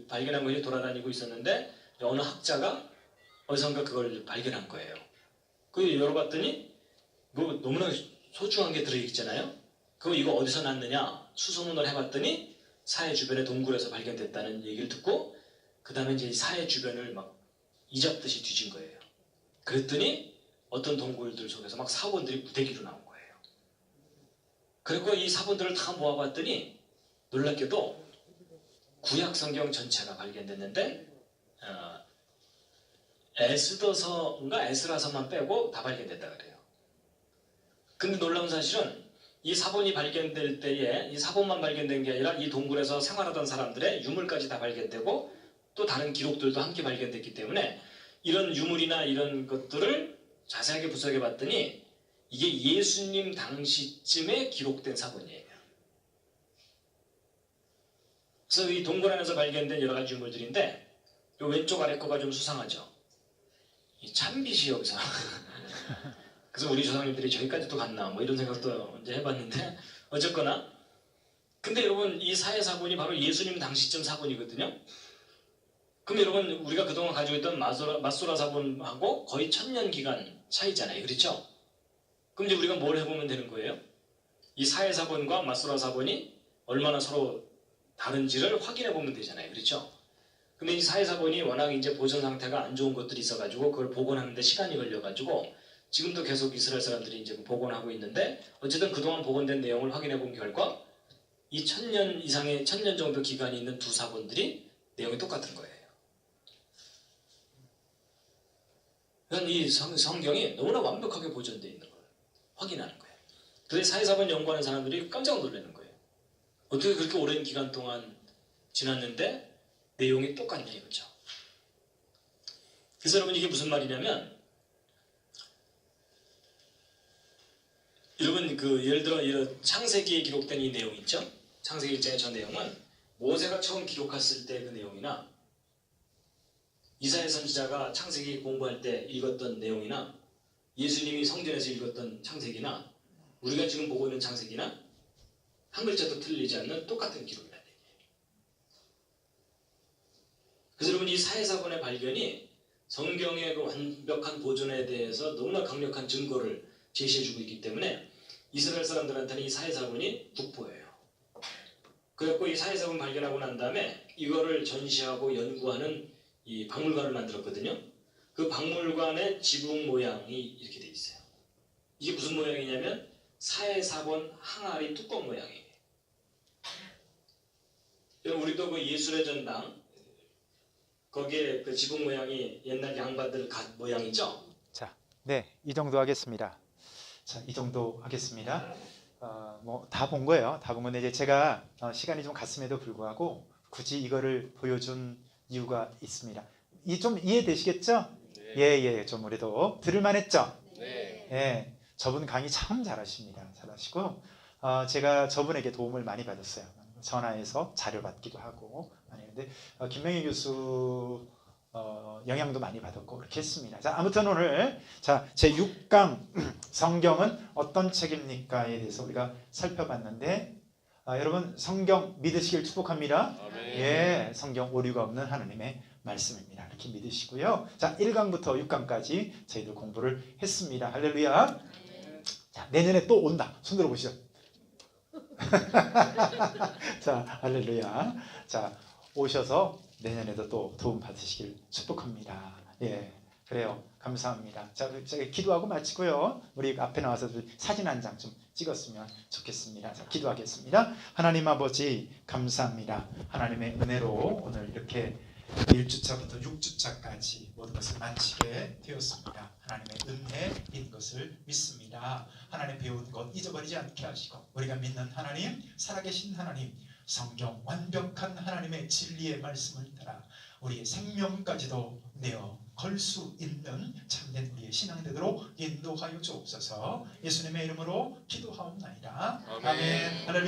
발견한 것이 돌아다니고 있었는데 어느 학자가 어디선가 그걸 발견한 거예요. 그 열어봤더니 뭐 너무나 소중한 게 들어있잖아요. 그거 이거 어디서 났느냐 수소문을 해봤더니 사해 주변의 동굴에서 발견됐다는 얘기를 듣고 그 다음에 이제 사해 주변을 막 이잡듯이 뒤진 거예요. 그랬더니 어떤 동굴들 속에서 막 사본들이 무대기로 나온 거예요. 그리고 이 사본들을 다 모아봤더니 놀랍게도 구약 성경 전체가 발견됐는데 에스더서인가 에스라서만 빼고 다 발견됐다 그래요. 근데 놀라운 사실은 이 사본이 발견될 때에 이 사본만 발견된 게 아니라 이 동굴에서 생활하던 사람들의 유물까지 다 발견되고 또 다른 기록들도 함께 발견됐기 때문에 이런 유물이나 이런 것들을 자세하게 분석해 봤더니 이게 예수님 당시쯤에 기록된 사본이에요. 그래서 이 동굴 안에서 발견된 여러 가지 유물들인데 이 왼쪽 아래 거가 좀 수상하죠. 이 참빛이 여기서 그래서 우리 조상님들이 저기까지도 갔나 뭐 이런 생각도 이제 해봤는데 어쨌거나 근데 여러분 이 사해 사본이 바로 예수님 당시쯤 사본이거든요. 그럼 여러분 우리가 그동안 가지고 있던 마소라 사본하고 거의 1000년 기간 차이잖아요. 그렇죠? 그럼 이제 우리가 뭘 해보면 되는 거예요? 이 사해 사본과 마소라 사본이 얼마나 서로 다른지를 확인해 보면 되잖아요. 그렇죠? 근데 이 사해 사본이 워낙 이제 보존 상태가 안 좋은 것들이 있어가지고 그걸 복원하는데 시간이 걸려가지고 지금도 계속 이스라엘 사람들이 이제 복원하고 있는데 어쨌든 그동안 복원된 내용을 확인해 본 결과 이 1000년 이상의 1000년 정도 기간이 있는 두 사본들이 내용이 똑같은 거예요. 그러니까 이 성경이 너무나 완벽하게 보존되어 있는 걸 확인하는 거예요. 그래서 사해사본 연구하는 사람들이 깜짝 놀라는 거예요. 어떻게 그렇게 오랜 기간 동안 지났는데 내용이 똑같냐 이거죠. 그래서 여러분 이게 무슨 말이냐면 여러분 예를 들어 창세기에 기록된 이 내용 있죠? 창세기 1장의 저 내용은 모세가 처음 기록했을 때 그 내용이나 이사야 선지자가 창세기 공부할 때 읽었던 내용이나 예수님이 성전에서 읽었던 창세기나 우리가 지금 보고 있는 창세기나 한 글자도 틀리지 않는 똑같은 기록이라는 얘기예요. 그래서 여러분 이 사회사본의 발견이 성경의 그 완벽한 보존에 대해서 너무나 강력한 증거를 제시해주고 있기 때문에 이스라엘 사람들한테는 이 사회사본이 국보예요. 그래갖고 이 사회사본 발견하고 난 다음에 이거를 전시하고 연구하는 이 박물관을 만들었거든요. 그 박물관의 지붕 모양이 이렇게 돼 있어요. 이게 무슨 모양이냐면 사회사본 항아리 뚜껑 모양이에요. 우리도 그 예술의 전당 거기에 그 지붕 모양이 옛날 양반들 갓 모양이죠. 자, 네, 이 정도 하겠습니다. 자, 이 정도 하겠습니다. 뭐 다 본 거예요. 다 본 건데 이제 제가 시간이 좀 갔음에도 불구하고 굳이 이거를 보여준 이유가 있습니다. 이 좀 이해되시겠죠? 네. 예, 좀 우리도 들을만했죠? 네. 예, 저분 강의 참 잘하십니다. 잘하시고 제가 저분에게 도움을 많이 받았어요. 전화해서 자료 받기도 하고 많이 했는데 김명희 교수 영향도 많이 받았고 그렇게 했습니다. 자, 아무튼 오늘 제 6강 성경은 어떤 책입니까에 대해서 우리가 살펴봤는데 여러분 성경 믿으시길 축복합니다. 아멘. 예, 성경 오류가 없는 하나님의 말씀입니다. 이렇게 믿으시고요. 자, 1강부터 6강까지 저희들 공부를 했습니다. 할렐루야. 자, 내년에 또 온다. 손 들어보시죠. 자, 할렐루야. 자, 오셔서 내년에도 또 도움 받으시길 축복합니다. 예, 그래요. 감사합니다. 자, 저기 기도하고 마치고요. 우리 앞에 나와서 사진 한 장 좀 찍었으면 좋겠습니다. 자, 기도하겠습니다. 하나님 아버지 감사합니다. 하나님의 은혜로 오늘 이렇게 1주차부터 6주차까지 모든 것을 마치게 되었습니다. 하나님의 은혜인 것을 믿습니다. 하나님 배운 것 잊어버리지 않게 하시고 우리가 믿는 하나님, 살아계신 하나님, 성경 완벽한 하나님의 진리의 말씀을 따라 우리의 생명까지도 내어 걸 수 있는 참된 우리의 신앙 되도록 인도하여 주옵소서. 예수님의 이름으로 기도하옵나이다. 아멘.